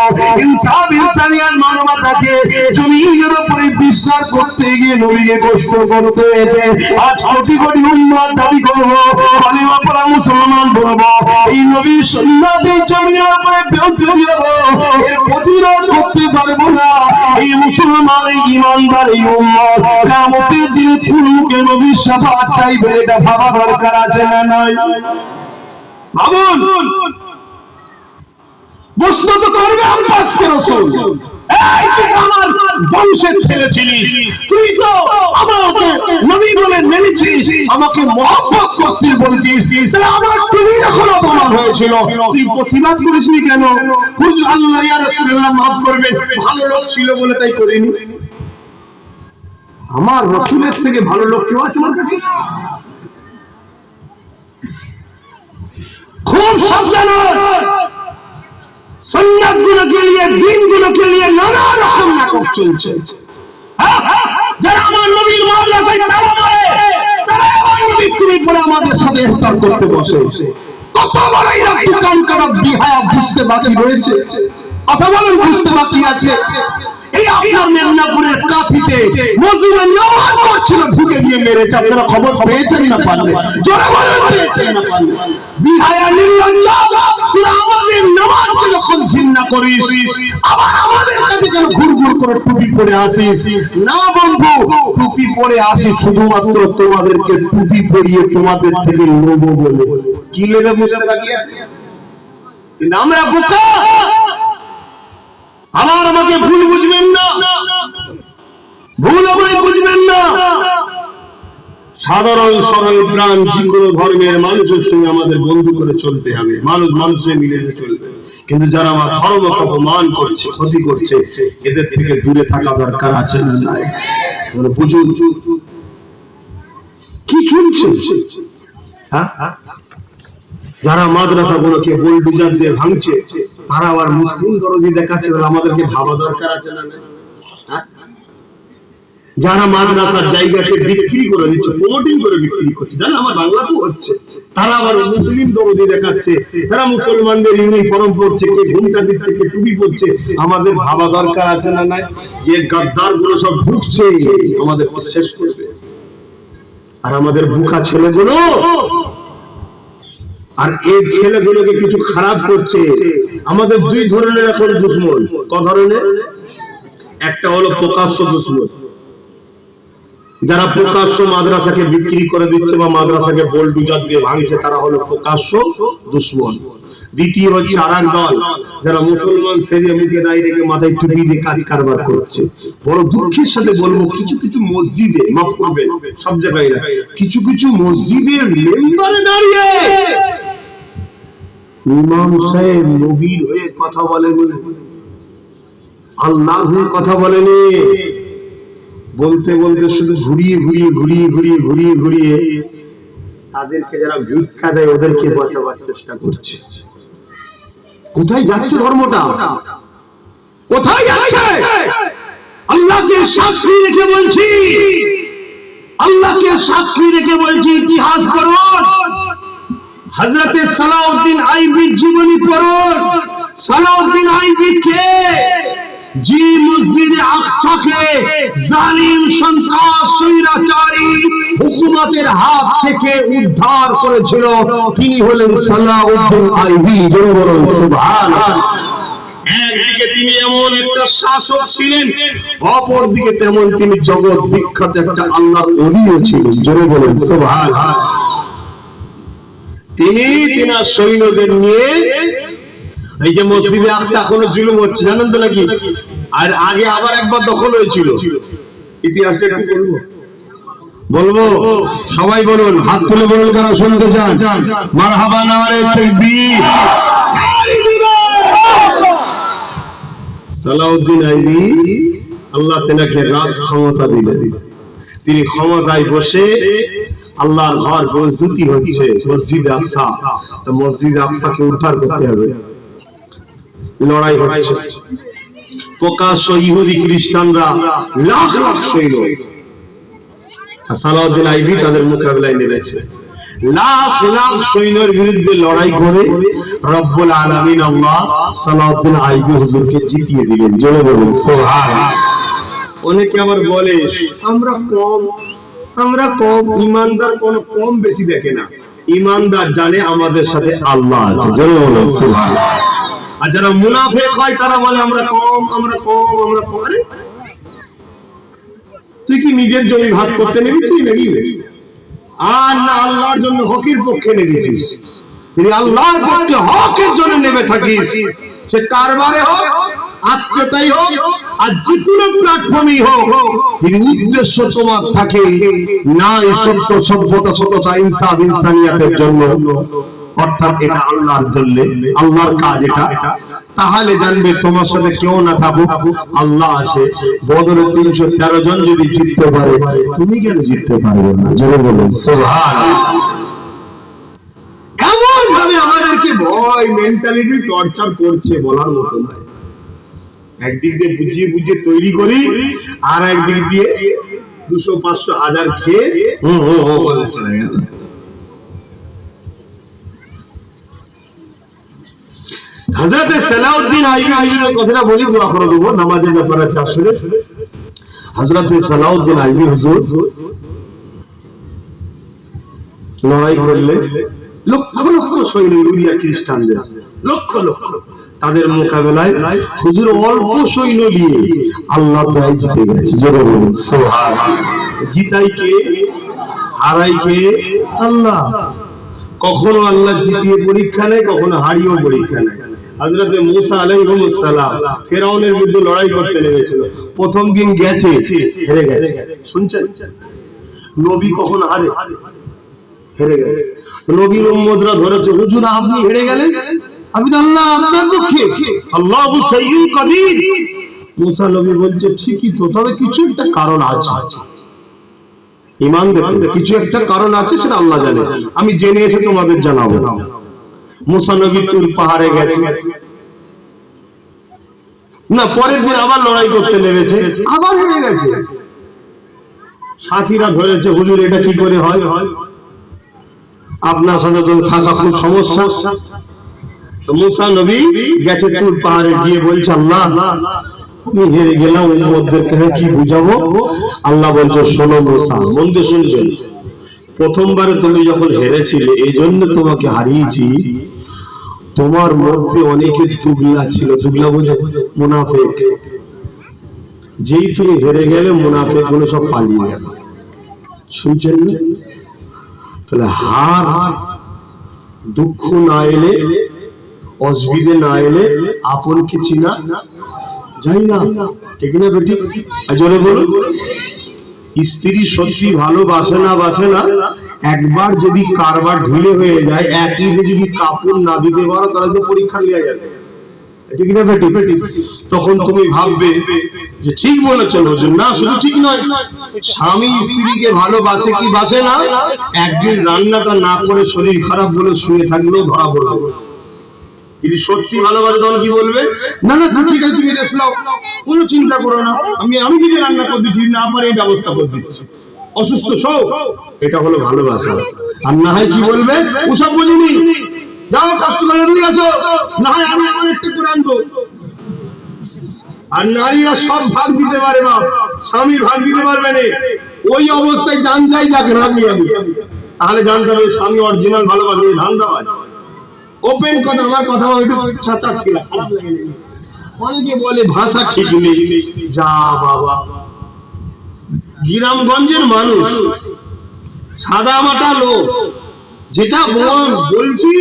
ইনসাফ ইনসানিয়াত মানবতাকে জমিনের উপরে বিশ্বাস করতে গিয়ে নবীকে কষ্ট করতে হয়েছে। আজ কোটি কোটি উম্মত দাবি করবো, কালিমা পড়া মুসলমান বলবো, এই নবীর সুন্নাতের জমিনের উপরে বিরোধী হবো, এর প্রতিরোধ করতে পারবো না। এই মুসলমান এই ঈমানদার এই উম্মত কিয়ামতের দিন কুলুকে নবীর শাফাআত চাইবে, এটা ভাবা দরকার আছে না নাই? ভাবুন, প্রশ্ন তো করবে আব্বাসকে রাসূল, এই তুই আমার বংশের ছেলে ছিলিস, তুই তো আমাকে নবী বলে মেনেছিস, আমাকে মহব্বত করতে বলেছিস, তাহলে আমার তুমি যখন অপমান হয়েছিল তুই প্রতিবাদ করিসনি কেন? হুজুর আল্লাহ ইয়া রাসূলুল্লাহ মাফ করবেন, ভালো লোক ছিল বলে তাই করিনি। আমার রাসূলের থেকে ভালো লোক কেউ আছে আমার কাছে? খুব সাবধান, সুন্নাত গুলোকে নিয়ে, দ্বীন গুলোকে নিয়ে নানা রকম নাটক চলছে। যারা আমার নবীর মাদ্রাসায় তালা মারে, তারা আমার নবীর তুমি পরে আমাদের সাথে ইফতার করতে বসে। কত বড় এরা দোকান করা বিহায়া বুঝতে বাকি রয়েছে, কথা বলেন বুঝতে বাকি আছে। এই আপনার মেদিনীপুরের কাফিতে মসজিদে নামাজ পড়ছিল, ঢুকে দিয়ে মেরেছে, আপনারা খবর পেয়েছেন না পারলে? জোরে বলেন পেয়েছেন না পারলে? বিহায়া নির্লজ্জ, তোরা আমাদের নামাজকে যখন ঘৃণা করিস, আবার আমাদের কাছে কেন ঘুরঘুর করে টুপি পরে আসিস? না বন্ধু, টুপি পরে আসি শুধুমাত্র তোমাদেরকে টুপি পরিয়ে তোমাদের থেকে নেব বলে। কি নেবে বুঝতে বাকি আছে? কিন্তু আমরা বোকা, আমার আমাকে ভুল বুঝবেন না, ভুল আমায় বুঝবেন না। সাধারণ সরল প্রাণ যে কোনো ধর্মের মানুষের সঙ্গে আমাদের বন্ধু করে চলতে হবে, মানুষ মানুষের মিলে চলবে। কিন্তু যারা আমার ধর্মকে অপমান করছে, ক্ষতি করছে, এদের থেকে দূরে থাকা দরকার আছে না নাই? বুঝুন কি চলছে। যারা মাদ্রাসা গুলোকে বুলডোজার দিয়ে ভাঙছে, তারা আবার মুসলিম দরদি দেখাচ্ছে, তাহলে আমাদেরকে ভাবা দরকার আছে না? যারা মাদ্রাসার জায়গাকে বিক্রি করে দিচ্ছে, প্রমোটিং করে বিক্রি করছে, জানেন আমার বাংলাতেও হচ্ছে, তারা আবার মুসলিম দরদি দেখাচ্ছে, তারা মুসলমানদের ইউনিফর্ম পরছে, কে ঘুমটা দিচ্ছে, কে টুপি পরছে। আমাদের ভাবা দরকার আছে না নাই? যে গাদ্দার গুলো সব ঢুকছে আমাদের শেষ করবে, আর আমাদের বুকা ছেলেগুলো, আর এই ছেলেগুলোকে কিছু খারাপ করছে। আমাদের দুই ধরনের এখন দুশ্মন। ক ধরনের? একটা হলো প্রকাশ্য দুশ্মন, যারা প্রকাশ্য মাদ্রাসাকে বিক্রি করে দিচ্ছে বা মাদ্রাসাকে বোলডুজার দিয়ে ভাঙছে তারা হলো প্রকাশ্য দুশমন। দ্বিতীয় হচ্ছে আর এক দল যারা মুসলমান সেজে মুখে দাঁড়িয়ে রেখে মাথায় টুপি দিয়ে কাজ কারবার করছে। বড় দুঃখের সাথে বলবো কিছু কিছু মসজিদে, মাফ করবেন সব জায়গায় না, কিছু কিছু মসজিদের মেম্বারে দাঁড়িয়ে ইমাম সাহেব নবীর হয়ে কথা বলেনি, আল্লাহর হয়ে কথা বলেনি, বলতে বলতে শুধু ঘুরিয়ে ঘুরিয়ে ঘুরিয়ে ঘুরিয়ে ঘুরিয়ে ঘুরিয়ে তাদেরকে যারা ভিক্ষা দেয় ওদেরকে বাঁচাবার চেষ্টা করছে। কোথায় যাচ্ছে ধর্মটা? কোথায় যাচ্ছে? আল্লাহকে সাক্ষী রেখে বলছি, আল্লাহকে সাক্ষী রেখে বলছি, ইতিহাস পড়ুন, হযরতে সালাউদ্দিন আইবির জীবনী পড়ুন। সালাউদ্দিন আইবি কে? যে মসজিদে আকসাকে জালিম সন্ত্রাস স্বৈরাচারী হুকুমতের হাত থেকে উদ্ধার করেছিল তিনি হলেন সালাউদ্দিন আইবি। জোরে বলুন সুবহানাল্লাহ। একদিকে তিনি এমন একটা শাসক ছিলেন, অপরদিকে তেমন তিনি জগৎ বিখ্যাত একটা আল্লাহর ওলিও ছিলেন। জোরে বলুন সুবহানাল্লাহ। তিনি তিনার সৈন্যদের নিয়ে এই যে মসজিদে আকসা এখনো জুলুম হচ্ছে জানেন তো নাকি? আর আগে আবার একবার দখল হয়েছিল, ইতিহাসটা একটু বলবো বলবো সবাই বলুন, হাত তুলে বলুন কারা শুনতে চান। মারহাবা, নারে তাকবীর। সালাউদ্দিন আইবি আল্লাহ তেনাকে রাজ ক্ষমতা দিলেন। তিনি ক্ষমতায় বসে আল্লাহর ঘর বেইজ্জতি হচ্ছে মসজিদ আকসা, তো মসজিদ আকসাকে উদ্ধার করতে হবে। লড়াই হচ্ছে, প্রকাশ্য ইহুদি খ্রিস্টানরা লাখ লাখ সৈন্য, সালাউদ্দিন আইবি তাদের মোকাবিলায় নেমেছে। লাখ লাখ সৈন্যের বিরুদ্ধে লড়াই করে রব্বুল আলামিন আল্লাহ সালাউদ্দিন আইবি হুজুরকে জিতিয়ে দিলেন। জোরে বলুন সুবহানাল্লাহ। অনেকে আবার বলে আমরা কম, ইমানদার কোনো কম বেশি দেখে না, ইমানদার জানে আমাদের সাথে আল্লাহ আছে। জোরে বলুন সুবহানাল্লাহ। আর যারা মুনাফিক হয় তারা বলে আমরা কম। আরে তুই কি নিজের জমি ভাগ করতে নেমেছিস নাকি? আর না আল্লাহর জন্য হকের পক্ষে নেমেছিস? যদি আল্লাহর পক্ষে হকের জন্য নেমে থাকিস, সে কারবারে হোক, আত্মীয়তাই হোক, আর যে কোনো প্ল্যাটফর্মই হোক, যদি উদ্দেশ্য তোমার থাকে না সভ্যতা সততা ইনসাফ ইনসানিয়াতের জন্য, অর্থাৎ এটা আল্লাহর জন্য, আল্লাহর কাজ এটা, তাহলে জানবে তোমার সাথে কেউ না থাকুক আল্লাহ আছে। বদরে 313 জন যদি জিততে পারে তুমি কেন জিততে পারবে না? জোরে বলুন সুবহানাল্লাহ। এমন ভাবে আমাদেরকে ভয় মেন্টালিটি টর্চার করছে বলার মতো নয়। একদিক দিয়ে বুঝিয়ে বুঝিয়ে তৈরি করি, আর একদিক দিয়ে 200, 500, 1000 খেয়ে বলে চলে গেল। হযরতে সালাউদ্দিন আইবির কথাটা বলি, দোয়া করে দেব, নামাজের ব্যাপার আছে আসলে। হযরতে সালাউদ্দিন আইবি হুজুর লড়াই করলে লক্ষ লক্ষ সৈন্য ইহুদিয়া খ্রিস্টানদের, লক্ষ লক্ষ, তাদের মোকাবেলায় হুজুর অল্প সৈন্য নিয়ে আল্লাহ তাআলা জিতে গেছে। জোরে বলুন সুবহানাল্লাহ। জিতাই কে, হারাই কে? আল্লাহ। কখনো আল্লাহ জিতিয়ে পরীক্ষা নেয়, কখনো হারিয়েও পরীক্ষা নেয়। হযরতে মুসা আলাইহিস সালাম ফেরাউনের বিরুদ্ধে লড়াই করতে নেমেছিল, প্রথম দিন গেছে, হেরে গেছে। শুনছেন? নবী কখন হারে? হেরে গেছে। নবীর উম্মতরা ধরেছে, হুজুর আপনি হেরে গেলেন, আমি তো আল্লাহ আপনার পক্ষে, আল্লাহু সাইয়্যুল কাদির। মুসা নবী বলছে ঠিকই তো, তবে কিছু একটা কারণ আছে। ঈমান দেখুন, কিছু একটা কারণ আছে, সেটা আল্লাহ জানে, আমি জেনে এসে তোমাদের জানাবো। মুসা নবী তুর পাহাড়ে গেছে, না পরের দিন আবার লড়াই করতে নেমেছে, আবার হেরে গেছে। সাথীরা ধরেছে, হুজুর এটা কি করে হয়? আপনার সাথে তো থাকা খুব সমস্যা। মুসা নবী গেছে তুর পাহাড়ে, গিয়ে বলছে আল্লাহ আমি হেরে গেলাম, উম্মতদেরকে কি বুঝাবো? আল্লাহ বলছে শোনো মুসা, মন দিয়ে শুনছেন, প্রথমবারে তুমি যখন হেরেছিলে এই জন্য তোমাকে হারিয়েছি, তোমার মধ্যে অনেকে দুগলা ছিল। দুগলা বোঝো? মুনাফিক। যেই তুমি হেরে গেলে মুনাফিক গুলো সব পালিয়ে গেল। শুনছেন না? তাহলে হার দুঃখ না এলে, অসুবিধে না এলে আপনকে চিনা যায় না, ঠিক না বেটি? জোরে বলুন। স্ত্রী সত্যি ভালোবাসে না বাসে না, একবার যদি কারবার ঢিলে হয়ে যায়, একই যদি কাপড় না দিতে পারো তাহলে তো পরীক্ষা নেওয়া যাবে, ঠিক না বেটি? তখন তুমি ভাববে যে ঠিক বলেছেন হুজুর। না, শুধু ঠিক নয়, স্বামী স্ত্রীকে ভালোবাসে কি বাসে না, একদিন রান্নাটা না করে শরীর খারাপ বলে শুয়ে থাকলেও ধরা পড়বে। যদি সত্যি ভালোবাসে তখন কি বলবে? না না ঠিক আছে, তুমি রেস্ট নাও, কোনো চিন্তা করো না, আমি যদি রান্না করে দিচ্ছি, না আমার এই ব্যবস্থা করে দিচ্ছি, অসুস্থ সব। এটা হলো ভালোবাসা। আর না হয় কি বলবে? ওসব বুঝিনি, যাও কষ্ট করে নিয়ে আসো, না হয় আমি আমার একটু করে আনবো। আর নারীরা সব ভাগ দিতে পারে, বাপ স্বামীর ভাগ দিতে পারবে না। ওই অবস্থায় জান যাই যাকে রাজি আমি, তাহলে জানতে হবে স্বামী অরিজিনাল ভালোবাসে, ধান্দা পায়। ওপেন কথা, আমার কথা একটু চাচা ছিল, খারাপ লাগে না। অনেকে বলে ভাষা ঠিক নেই, যা বাবা, গ্রামগঞ্জের মানুষ সাদা মাটা লোক, যেটা বলছি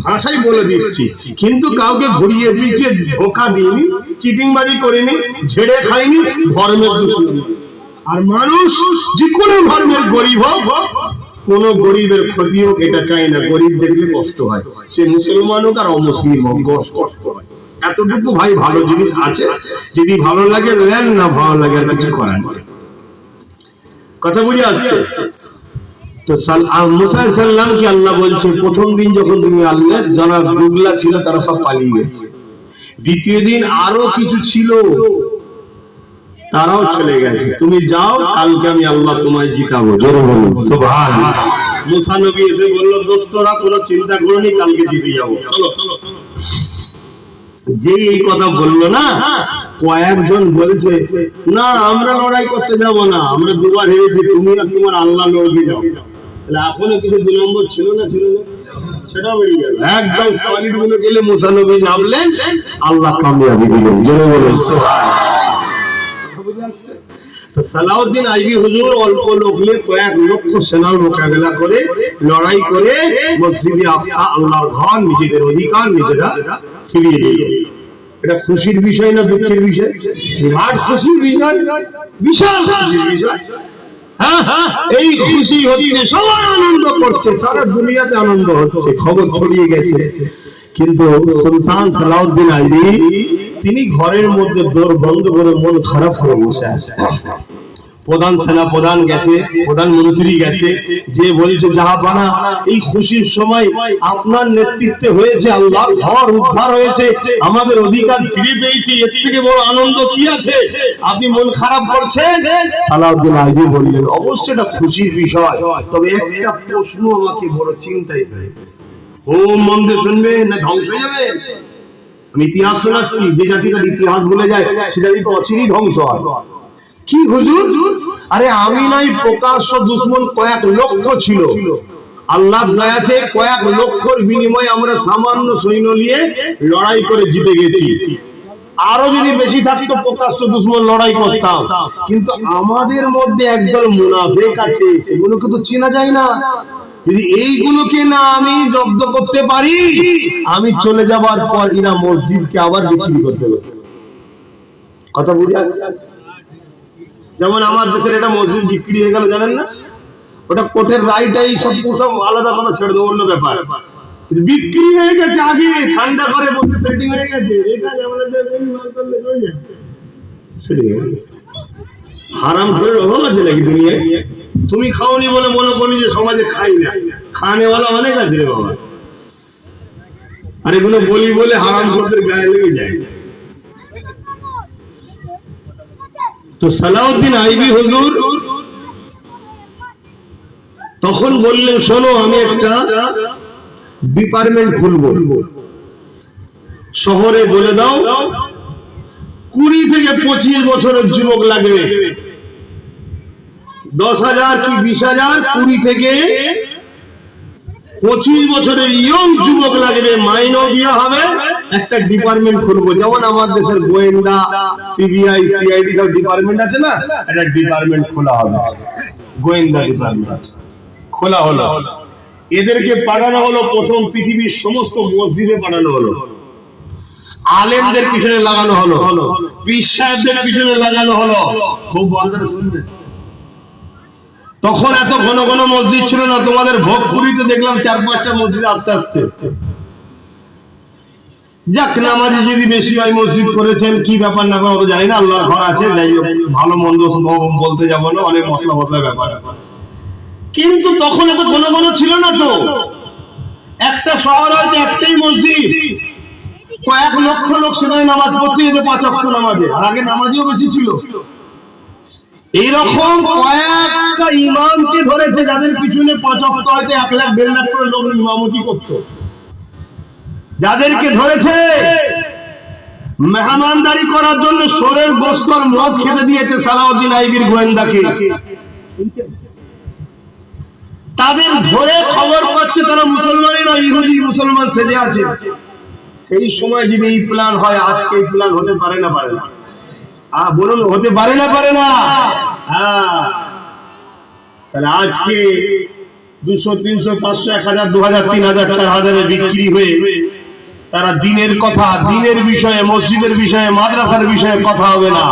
ভাষাই বলে দিচ্ছি, কিন্তু কাউকে ঘুরিয়ে পিছিয়ে ধোকা দিইনি, চিটিংবাজি করিনি, ঝেড়ে খাইনি, ধর্মের দুশ্মনী। আর মানুষ যে কোনো ধর্মের গরিব হোক, কোন গরিবের ক্ষতি হোক এটা চাই না, গরিব দেখলে কষ্ট হয়, সে মুসলমান হোক আর অমুসলিম হোক, কষ্ট হয়। এতটুকু ভাই ভালো জিনিস আছে, যদি ভালো লাগে নেন, না ভালো লাগে আর কিছু করার নেই। কথা বুঝে আসছে তো? মুসা সাল্লামকে আল্লাহ বলছে, প্রথম দিন যখন তুমি আল্লাহ যারা দুগলা ছিল তারা সব পালিয়ে গেছে, দ্বিতীয় দিন আরো কিছু ছিল তারাও চলে গেছে, তুমি যাও, কালকে আমি আল্লাহ তোমায় জিতাবো। জোরে বলুন সুবহানাল্লাহ। মুসা নবী এসে বলল, দোস্তরা কোনো চিন্তা করোনি, কালকে জিতে যাবো, চলো। যে এই কথা বললো না, কয়েকজন বলেছে না আমরা লড়াই করতে যাব না, আমরা দুবার হেরেছি, তুমি আর তোমার আল্লাহ লড়বে যাও। তাহলে এখনো কিছু 2 নম্বর ছিল না, সেটাও বেরিয়ে গেল। একদম সলিড বলে গেলে মুসা নবী নামলেন, আল্লাহ কামিয়াবি দিলেন। জোরে বলুন সুবহানাল্লাহ। সালাউদ্দিন আইবি হুজুর অল্প লোক নিয়ে কয়েক লক্ষ সেনার মোকাবেলা করে, লড়াই করে মসজিদে আকসা আল্লাহর ঘর, নিজেদের অধিকার নিজেরা ফিরিয়ে নিল। এটা খুশির বিষয় না দুঃখের বিষয়? বিরাট খুশির বিষয়, বিশাল খুশির বিষয়। এই খুশি হচ্ছে, সবাই আনন্দ করছে, সারা দুনিয়াতে আনন্দ হচ্ছে, খবর ছড়িয়ে গেছে। কিন্তু সুলতান সালাউদ্দিন আইবি তিনি ঘরের মধ্যে দোর বন্ধ করে মন খারাপ করে বসে আছে। প্রধান সেনা প্রধান গেছে, প্রধানমন্ত্রী গেছে, যে বলছে জাহাপানা এই খুশির সময় আপনার নেতৃত্বে হয়েছে, আল্লাহর ঘর উদ্ধার হয়েছে, আমাদের অধিকার ফিরে পেয়েছি, এর থেকে বড় আনন্দ কি আছে, আপনি মন খারাপ করছেন? সালাউদ্দিন আইবি বললেন, অবশ্যই এটা খুশির বিষয়, তবে একটা প্রশ্ন আমাকে বড় চিন্তায় ফেলেছে। হোম মন্দে শুনবেন না ধ্বংস হয়ে যাবে? আমি ইতিহাস শোনাচ্ছি, যে জাতি তার ইতিহাস ভুলে যায় সেটা তো অচিরেই ধ্বংস হয়। কি হুজুর? আরে আমি নাই প্রকাশ্য দুশমন কয়েক লক্ষ ছিল, আল্লাহর দয়াতে কয়েক লক্ষর বিনিময়ে আমরা সামান্য সৈন্য নিয়ে লড়াই করে জিতে গেছি। আরো যদি বেশি থাকতো প্রকাশ্য দুশমন লড়াই করতাম, কিন্তু আমাদের মধ্যে একদল মুনাফিক আছে, সেগুলোকে তো চেনা যায় না। যদি এইগুলোকে না আমি জব্দ করতে পারি, আমি চলে যাবার পর এরা মসজিদকে আবার বিক্রি করতে পারবে। কথা বুঝে আসছে? যেমন আমার দেশের একটা মসজিদ বিক্রি হয়ে গেল, জানেন না? ওটা কোর্টের রাইটাই সব আলাদা, কোনো ছেড়ে দেবো, অন্য ব্যাপার। বিক্রি হয়ে গেছে, আগে ঠান্ডা করে বসে সেটিং হয়ে গেছে। এটা যেমন হারাম করে রহম আছে নাকি দুনিয়ায়? তুমি খাওনি বলে মনে করি যে সমাজে খাই না, খানেওয়ালা অনেক আছে রে বাবা। আর এগুলো বলি বলে হারাম করতে গায়ে লেগে যায়। তো সালাউদ্দিন আইবি হুজুর তখন বললেন, শোনো আমি একটা ডিপার্টমেন্ট খুলবো, শহরে বলে দাও 20 থেকে 25 বছরের যুবক লাগবে, 10,000 কি 20,000, 20 থেকে 25 বছরের ইয়ং যুবক লাগবে, মাইনেও দেওয়া হবে, একটা ডিপার্টমেন্ট খুলবো, যেমন আমাদের দেশের গোয়েন্দা, সিবিআই, সিআইডি সব ডিপার্টমেন্ট আছে না, একটা ডিপার্টমেন্ট খোলা হবে, গোয়েন্দা ডিপার্টমেন্ট খোলা হলো। এদেরকে পাঠানো হলো প্রথম পৃথিবীর সমস্ত মসজিদে পাঠানো হলো, আলেমদের পিছনে লাগানো হলো, পীর সাহেবদের পিছনে লাগানো হলো। খুব ভালো শুনবে, তখন এত ঘন ঘন মসজিদ ছিল না। তোমাদের ভোগপুরিতে দেখলাম 4-5টা মসজিদ আস্তে আস্তে। যাক, নামাজি যদি বেশি হয় মসজিদ করেছেন, কি ব্যাপার না ব্যাপার জানি না, আল্লাহর ঘর আছে, যাই হোক, ভালো মন্দ বলতে যাবো না, অনেক মশলা মশলা ব্যাপার। কিন্তু তখন এত ঘন ঘন ছিল না তো, একটা শহর হয়তো একটাই মসজিদ, কয়েক লক্ষ লোক সেখানে নামাজ পড়তে যেত 5 ওয়াক্ত নামাজে, আর আগে নামাজিও বেশি ছিল। এইরকম কয়েকটা ইমামকে ধরেছে যাদের পিছনে 5 ওয়াক্ত হয়তো 1 লাখ 1.5 লাখ করে লোক ইমামতি করত। যাদেরকে ধরেছে মেহমানদারি করার জন্য শোরের গোশত আর মদ খেতে দিয়েছে সালাউদ্দিন আইবির গোয়েন্দাকে, তাদের ধরে খবর পাচ্ছে তারা মুসলমানই না, ইহুদি মুসলমান সেজে আছে। সেই সময় যদি এই প্ল্যান হয়, আজকে এই প্ল্যান হতে পারে না? পারে না? বলুন, হতে পারে না? পারে না? তাহলে আজকে 200, 300, 500, 1000, 2000, 3000, 4000 বিক্রি হয়ে তারা দিনের কথা, দিনের বিষয়ে, মসজিদের বিষয়ে, মাদ্রাসার বিষয়ে কথা হবে না।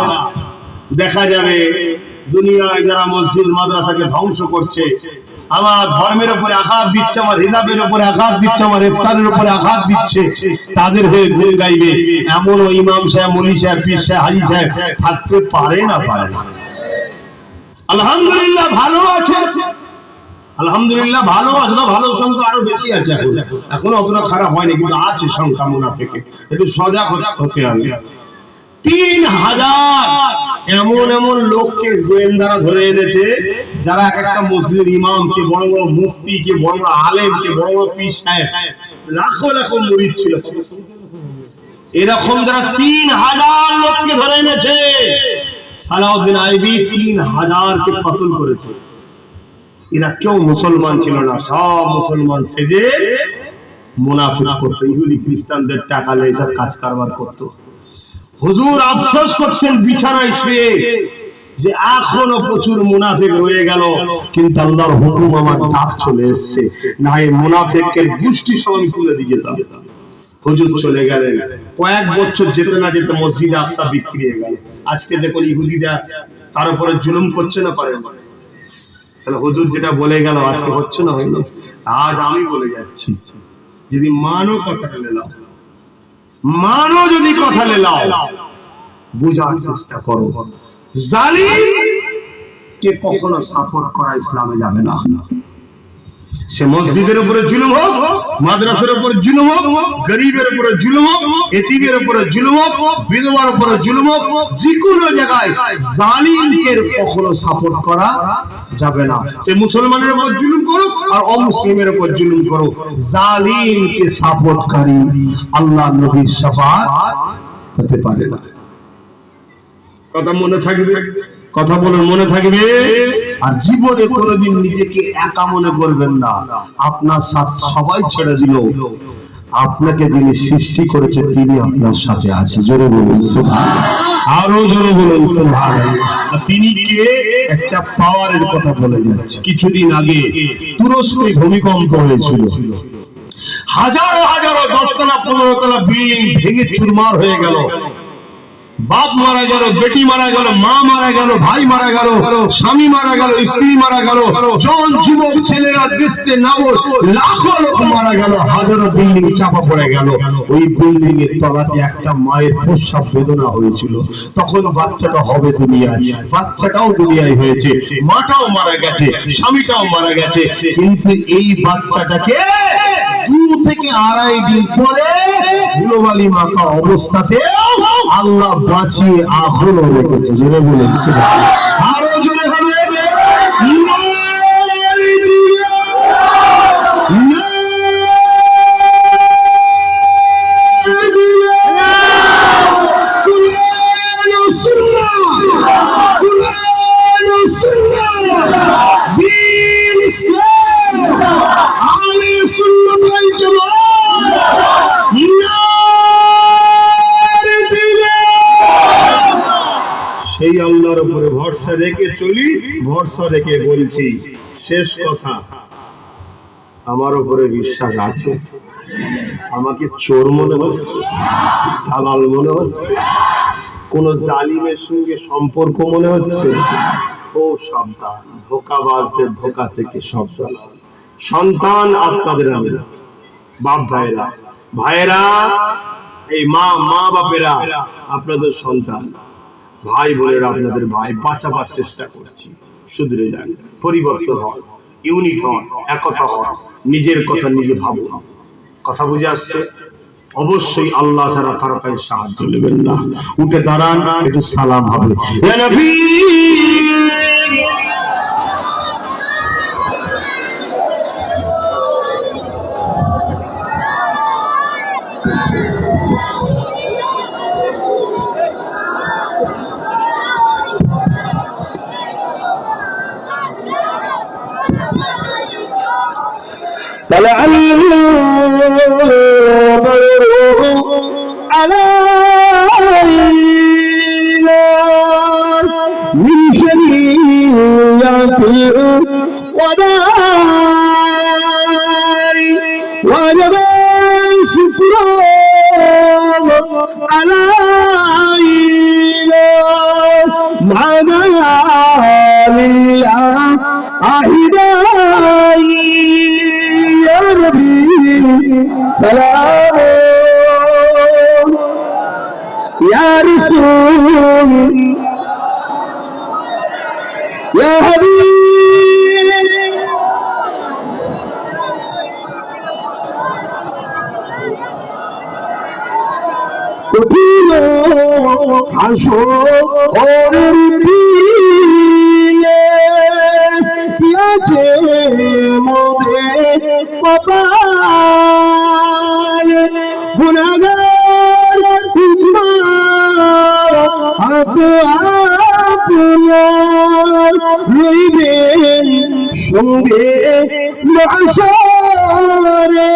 দেখা যাবে দুনিয়ায় যারা মসজিদ মাদ্রাসাকে ধ্বংস করছে, আমার ধর্মের উপরে আঘাত দিচ্ছে, আমার হিজাবের উপরে আঘাত দিচ্ছে, আমার ইফতারের উপরে আঘাত দিচ্ছে, তাদের হয়ে গুণ গাইবে এমন ইমাম সাহেব, মুলি সাহেব, পীর সাহেব, হাজি সাহেব থাকতে পারে না? পারে না? আলহামদুলিল্লাহ ভালো আছে, আলহামদুলিল্লাহ ভালো আছে, ভালো সংখ্যা আরো বেশি আছে, এখন অতটা খারাপ হয়নি, কিন্তু আছে সংখ্যা মুনাফিকে, একটু সজাগ হতে হবে। 3000 এমন এমন লোককে গোয়েন্দারা ধরে এনেছে, যারা এক একটা মসজিদের ইমামকে, বড় বড় মুফতিকে, বড় বড় আলেমকে, বড় বড় পীর সাহেব, লাখো লাখো মুরিদ ছিল, এরকম যারা 3000 লোককে ধরে এনেছে। সালাউদ্দিন আইবি 3000 কে কতল করেছে। এরা কেউ মুসলমান ছিল না, সব মুসলমান সেজে মুনাফিক করতো, ইহুদি খ্রিস্টানদের টাকা নিয়ে সব কাজ কারবার করতো। হুজুর আফসোস করছেন বিছানায় শুয়ে যে এখনো প্রচুর মুনাফিক রয়ে গেল, কিন্তু আল্লাহর হুকুম, আমার ডাক চলে এসেছে, না এই মুনাফিকের গোষ্ঠী সব তুলে দিয়ে যেতাম। হুজুর চলে গেলেন, কয়েক বছর যেতে না যেতে মসজিদ আকসা বিক্রি হয়ে গেল। আজকে দেখুন ইহুদিরা তার উপরে জুলুম করছে না? পারে না? তাহলে হুজুর যেটা বলে গেল আজকে হচ্ছে না? হইল। আজ আমি বলে যাচ্ছি, যদি মানো কথাটা লেলাও, মানো যদি কথা লেলাও, বুঝার চেষ্টা করো, জালিম কে কখনো সাপোর্ট করা ইসলামে যাবে না। সে মসজিদের উপরে জুলুম হোক, মাদ্রাসার উপরে জুলুম হোক, গরিবের উপরে জুলুম হোক, এতিমের উপরে জুলুম হোক, বিধবার উপরে জুলুম হোক, যে কোনো জায়গায় জালিমকে কখনো সাপোর্ট করা যাবে না। সে মুসলমানের উপর জুলুম করো আর অমুসলিমের উপর জুলুম করো, জালিমকে সাপোর্টকারী আল্লাহ নবীর শাফাত হতে পারে না। কথা মনে থাকবে, কথা বলে মনে থাকবে। আর জীবনে কোনোদিন নিজেকে একা মনে করবেন না, আপনার সাথে সবাই ছেড়ে দিল, আপনাকে যিনি সৃষ্টি করেছে তিনি আপনার সাথে আছে। জোরে বলুন সুবহানাল্লাহ, আরো জোরে বলুন সুবহানাল্লাহ। তিনি কে? একটা পাওয়ারের কথা বলে যাচ্ছে। কিছুদিন আগে তুরস্কে ভূমিকম্প হয়েছিল, হাজারো হাজারো 10 তলা 15 তলা বিল্ডিং ভেঙে চুরমার হয়ে গেল। বাপ মারা গেল, বেটি মারা গেল, মা মারা গেল, ভাই মারা গেল, স্বামী মারা গেল, স্ত্রী মারা গেল, জন যুবক ছেলেরা দেশে নামল, লাখো লোক মারা গেল, হাজারো বিল্ডিং চাপা পড়ে গেল। ওই বিল্ডিং এর তলাতে একটা মায়ের প্রসব বেদনা হয়েছিল। তখন বাচ্চাটা হবে দুনিয়ায়, বাচ্চাটাও দুনিয়ায় হয়েছে, মাটাও মারা গেছে, স্বামীটাও মারা গেছে, কিন্তু এই বাচ্চাটাকে 2 থেকে 2.5 দিন পরে ধুলোবালি মাখা অবস্থাতে আল্লাহ বাঁচিয়ে এখনো রেখেছে। জোরে বলেন সুবহানাল্লাহ, আরো জোরে হবে। ভরসা রেখে চলি, ভরসা রেখে বলছি। শেষ কথা, আমার উপরে বিশ্বাস আছে? আমাকে চোর মনে হচ্ছে, দালাল মনে হচ্ছে, কোন জালিমের সঙ্গে সম্পর্ক মনে হচ্ছে? ও সাবধান, ধোঁকাবাজদের ধোঁকা থেকে সাবধান। সন্তান আপনাদের, আমি বাপ ভাইরা, ভাইরা, এই মা বাপেরা আপনাদের সন্তান, ভাই বোনেরা আপনাদের ভাই, বাঁচাবার চেষ্টা করছি। শুধরে যান, পরিবর্তন হন, ইউনিট হন, একতা হন, নিজের কথা নিজে ভাবুন। কথা বুঝে আসছে? অবশ্যই আল্লাহ ছাড়া কারো কাছে সাহায্য নেবেন না। উঠে দাঁড়ান, একটু সালাম হবে। ইয়া নবী طلع البدر علينا من شريعة الوداع وجب الشكر علينا مع دلال أهداي يا نبي سلام يا رسول يا حبيب উঠিল হাসরের দিনে, কি আছে মোদের কপালে, গুনাহগার উম্মাহ আপনার রইবেন সঙ্গে মাহশরে।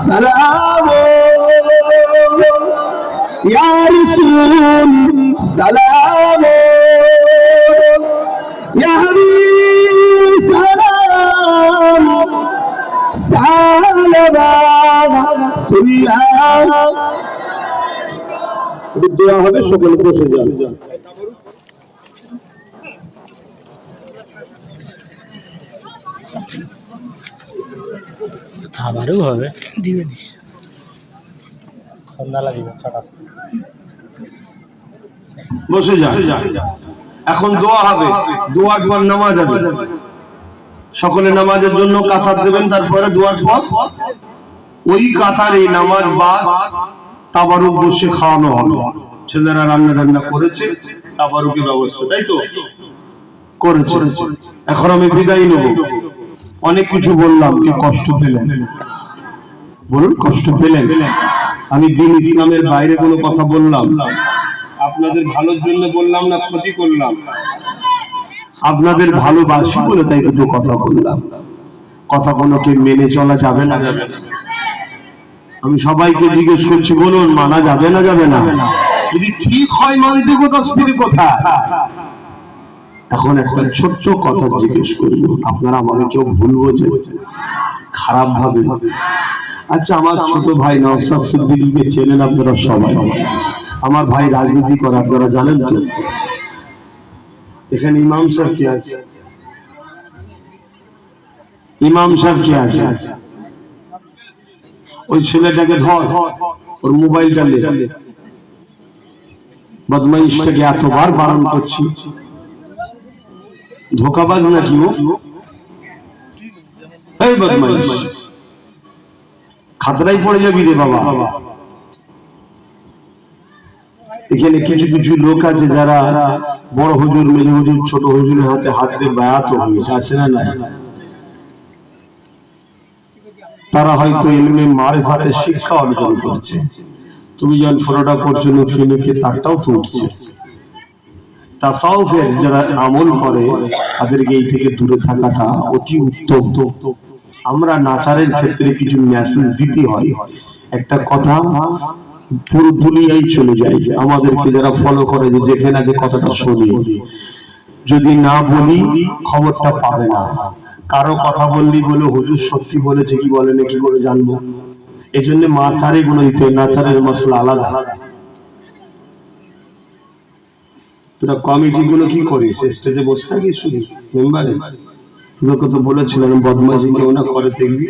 সালাম ইয়া রাসূল, সালাম ইয়া হাবিব, সালাম সালাম। দোয়া হবে, সকলে বসে যান। খাবারও হবে, দিবে দিস সন্ধ্যা লাগবে ছটা। বসে যান, এখন দোয়া হবে, দোয়ার পর নামাজ হবে। সকলে নামাজের জন্য কাতার দেবেন, তারপরে দোয়ার পর ওই কাতার এই নামাজ বাদ তাবারুক বসে খাওয়ানো হবে। ছেলেরা রান্না করেছে, তাবারুকের ব্যবস্থা, তাই তো করেছে। এখন আমি বিদায় নেব। অনেক কিছু বললাম, কি কষ্ট পেলেন? বলুন, কষ্ট পেলেন? আমি দিন ইসলামের বাইরে কোনো কথা বললাম? আপনাদের ভালোর জন্য বললাম না ক্ষতি করলাম? আপনাদের ভালোবাসি বলে তাই দুটো কথা বললাম। কথা কোনোকে মেনে চলা যাবে না? আমি সবাইকে জিজ্ঞেস করছি, বলুন, মানা যাবে না যাবে না? যদি ঠিক হয় মানতে কোথায়? এখন একটা ছোট্ট কথা জিজ্ঞেস করবো, আপনারা আমাকে কেউ ভুল বোঝেন, খারাপ ভাবে? আচ্ছা, আমার ছোট ভাই নওশাদ সিদ্দিকীকে চেনেন আপনারা সবাই? আমার ভাই রাজনীতি করে, আপনারা জানেন তো? এখানে ইমাম সাহেব কে আছে? ইমাম সাহেব কে আছে? ওই ছেলেটাকে ধর, ওর মোবাইলটা নে। বদমাইশটাকে এতবার বারণ করছি, ধোকাবাজ নাকি ও? এই বদমাইশ, খাতরাই পড়ে যাবি রে বাবা। এখানে কিছু কিছু লোক আছে যারা বড় হুজুর, মেজ হুজুর, ছোট হুজুরের হাতে হাত দিয়ে বায়াত হয়েছে, আছে না নাই? তারা হয়তো ইলমে মারিফাতের শিক্ষা অর্জন করছে। তুমি যখন ফটোটা করছো নুখে তারটাও তো উঠছে। তাসাউফের যারা আমল করে তাদেরকে এই থেকে দূরে থাকাটা অতি উত্তম। আমরা নাচারের ক্ষেত্রে কিছু মেসেজ দিতে হয়। একটা কথা পুরো দুনিয়ায় চলে যায়। আমাদেরকে যারা ফলো করে যে যেখানে যে কথাটা শুনি, যদি না বলি খবরটা পাবে না। কারো কথা বললি বলে হুজুর সত্যি বলেছে কি বলেনি কি করে জানবো? এই জন্য মাথারে গুলো দিতে, নাচারের মশলা আলাদা। তোরা কমিটি গুলো কি করিস? স্টেজে বসে থাকিস শুধু মেম্বারে? তোকে তো বলেছিলাম বদমাশি কেউ না করে দেখবি।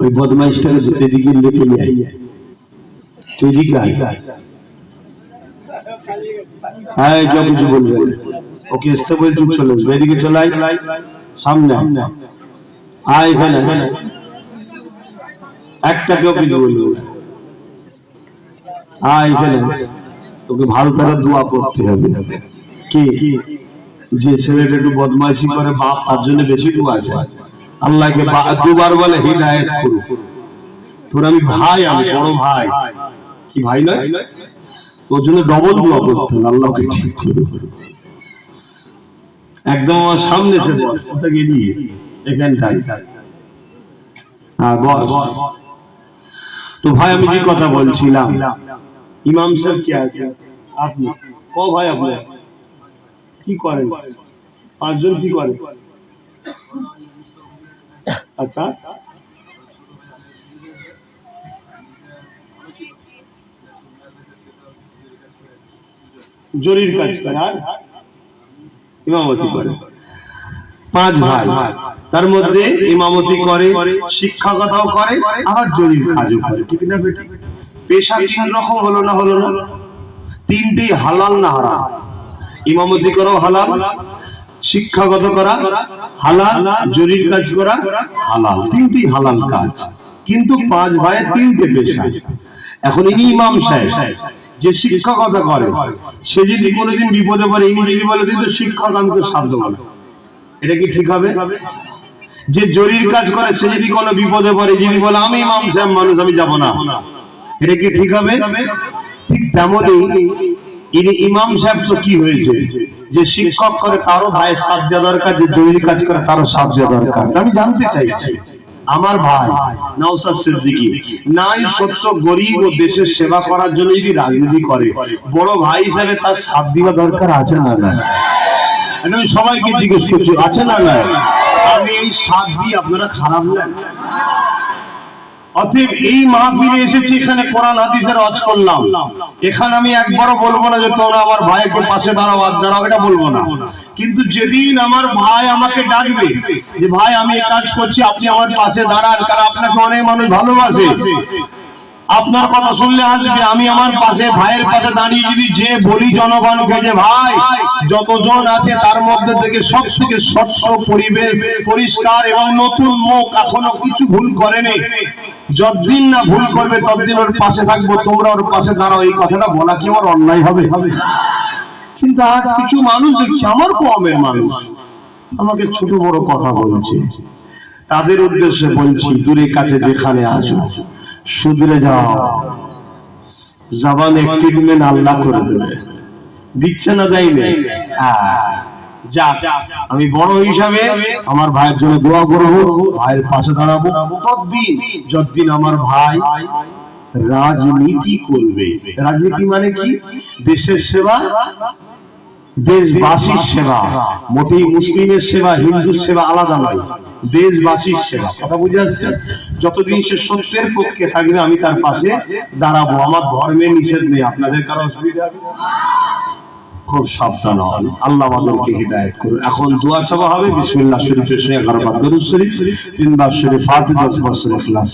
ওই বদমাইশটাকে এদিকে লেখে নিয়ে আই, এদিকে আয়, আয় যা কিছু বলবে ওকে স্টেবল চুপ চলে আসবে, এদিকে চলে আয়, সামনে আয়, এখানে একটাকেও কিছু বলবে, আয় এখানে। তোকে ভালো করে দোয়া করতে হবে। কি যে ছেলেটা একটু বদমাইশি করে বাপ তার জন্য বেশি দোয়া আছে। আল্লাহকে দুবার বলে হিদায়াত করো। তোর আমি ভাই, আমি বড় ভাই, কি ভাই না? তোর জন্য ডবল দোয়া করতে হবে, আল্লাহকে ঠিক করো। একদম আমার সামনে এসে বল, ওটা গেলিয়ে এখানটাই। হ্যাঁ বল। তো ভাই আমি যে কথা বলছিলাম, ইমাম সাহেব কে আছে? আপনি ও ভাই, আপনি কি করেন? 5 জন কি করেন? আচ্ছা, জরির কাজ করে আর ইমামতি করে। 5 ভাই, তার মধ্যে ইমামতি করে, শিক্ষকতাও করে, আবার জরির কাজও করে, ঠিক না বেটি? পেশা 3 রকম হলো না? হলো না? 3টি হালাল না হারাম? ইমামতি করাও হালাল, শিক্ষাগত করা হালাল, জরির কাজ করা হালাল, 3টি হালাল কাজ। কিন্তু 5 ভাইয়ের 3টে পেশা। এখন ইনি ইমাম সাহেব যে শিক্ষকতা করে, সে যদি কোনোদিন বিপদে পড়ে, ইনি যদি বলে তুই তো শিক্ষক, আমি তো সাধ্য বলে, এটা কি ঠিক হবে? যে জরির কাজ করে সে যদি কোনো বিপদে পড়ে, যদি বলে আমি ইমাম সাহেব মানুষ, আমি যাব না, এটা কি ঠিক হবে? ঠিক তেমনই ইনি ইমাম সাহেব তো কি হয়েছে, যে শিক্ষক করে তারও ভাইয়ের সাহায্য দরকার, যে জরির কাজ করে তারও সাহায্য দরকার। আমি জানতে চাইছি, আমার ভাই নওশাদ সিদ্দিকী নাই সত্য গরিব ও দেশের সেবা করার জন্য যদি রাজনীতি করে, বড় ভাই হিসেবে তার সাথ দিবা দরকার আছে না? না, আমি সবাইকে জিজ্ঞেস করছি, আছে না? না, আমি এই সাথ দিই, আপনারা খারাপ না? অতএব এই মাহফিলে এসেছি, এখানে কোরআন হাদিসের ওয়াজ করলাম। এখানে আমি একবারও বলবো না যে তোমরা আমার ভাইকে পাশে দাঁড়াও, হাত দাঁড়াও, এটা বলবো না। কিন্তু যেদিন আমার ভাই আমাকে ডাকবে যে ভাই আমি এই কাজ করছি, আপনি আমার পাশে দাঁড়ান, কারণ আপনাকে অনেক মানুষ ভালোবাসে, আপনার কথা শুনলে আসবে, আমি আমার পাশে ভাইয়ের পাশে দাঁড়িয়ে যদি যে বলি জনগণকে যে ভাই যতজন আছে তার মধ্যে থেকে সব থেকে স্বচ্ছ পরিবেশ, পরিষ্কার এবং নতুন মুখ, এখনো কিছু ভুল করেনি, যতদিন না ভুল করবে ততদিন ওর পাশে থাকবো, তোমরা ওর পাশে দাঁড়াও, এই কথাটা বলা কি আমার অন্যায় হবে? কিন্তু আজ কিছু মানুষ দেখছি, আমার কমের মানুষ আমাকে ছোট বড় কথা বলছে, তাদের উদ্দেশ্যে বলছি, দূরে কাছে যেখানে আছো শুধরে যাও, জবানে ট্রিটমেন্ট আল্লাহ করে দেবে, দিচ্ছে না যাইবে। যাক, আমি বড় হিসাবে আমার ভাইয়ের জন্য দোয়া করবো, ভাইয়ের পাশে দাঁড়াবো যতদিন আমার ভাই রাজনীতি করবে। রাজনীতি মানে কি? দেশের সেবা, দেশবাসীর সেবা, মোটেই মুসলিমের সেবা হিন্দুর সেবা আলাদা নয়, দেশবাসীর সেবা। কথা বুঝে আসছে? যতদিন সে সত্যের পক্ষে থাকবে আমি তার পাশে দাঁড়াবো, আমার ধর্মে নিষেধ নেই। আপনাদের কারো অসুবিধা হবে? খুব সাবধান হন, আল্লাহ আমাদেরকে হিদায়াত করুন। এখন দোয়া চাওয়া হবে, বিসমিল্লাহ শরীফের সঙ্গে 11 বার দরুদ শরীফ, 3 বার শরীফ ফাতিহা, 10 বার শরীফ ইখলাস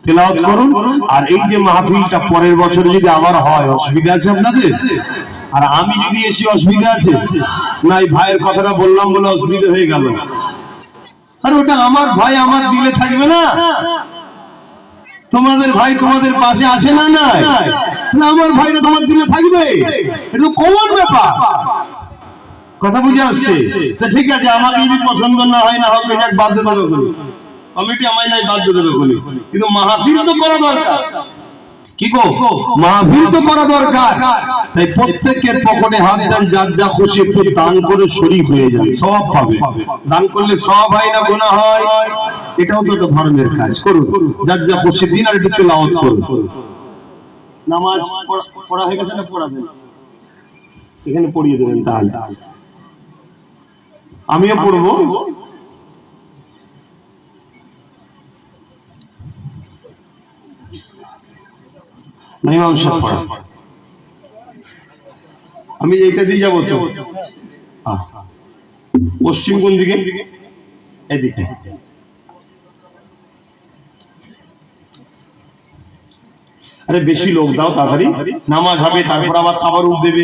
তেলাওয়াত করুন। আর এই যে মাহফিলটা পরের বছর যদি আবার হয়, অসুবিধা আছে আপনাদের? আর আমি যদি এসে অসুবিধা আছে? না, এই ভাইয়ের কথাটা বললাম বলে অসুবিধা হয়ে গেল? আর ওটা আমার ভাই, আমার দিলে থাকবে না? তোমাদের ভাই তোমাদের পাশে আছে না? নাই, আমার ভাইটা তোমার দিলে থাকবে, এটা তো কমন ব্যাপার। কথা বুঝে আসছে? ঠিক আছে, আমাকে যদি পছন্দ না হয়, না হবে, যাক বাধ্য দেবে ওখানে কমিটি, আমায় নাই বাধ্য দেবে ওখানে, কিন্তু মাহফিল তো করা দরকার। কি গো, মাহফিল তো করা দরকার। তাই প্রত্যেকের পকেটে হাত দেন, যার যা খুশি একটু দান করে শরীক হয়ে যান, সওয়াব পাবে। দান করলে সওয়াব হয় না গুনাহ হয়? এটাও তো একটা ধর্মের কাজ। করুন, যার যা খুশি দিন আর একটু তেলাওয়াত করুন। নামাজ পড়া হয়ে গেছে না পড়াবেন? এখানে পড়িয়ে দেবেন তাহলে। আমিও পড়বো। ইমাম সাহেব পড়া, আমি এইটা দিয়ে যাবো তো। পশ্চিম কোন দিকে? এদিকে। আরে বেশি লোক দাও, তাড়াতাড়ি নামাজ হবে, তারপর আবার তাবারুক দেবে।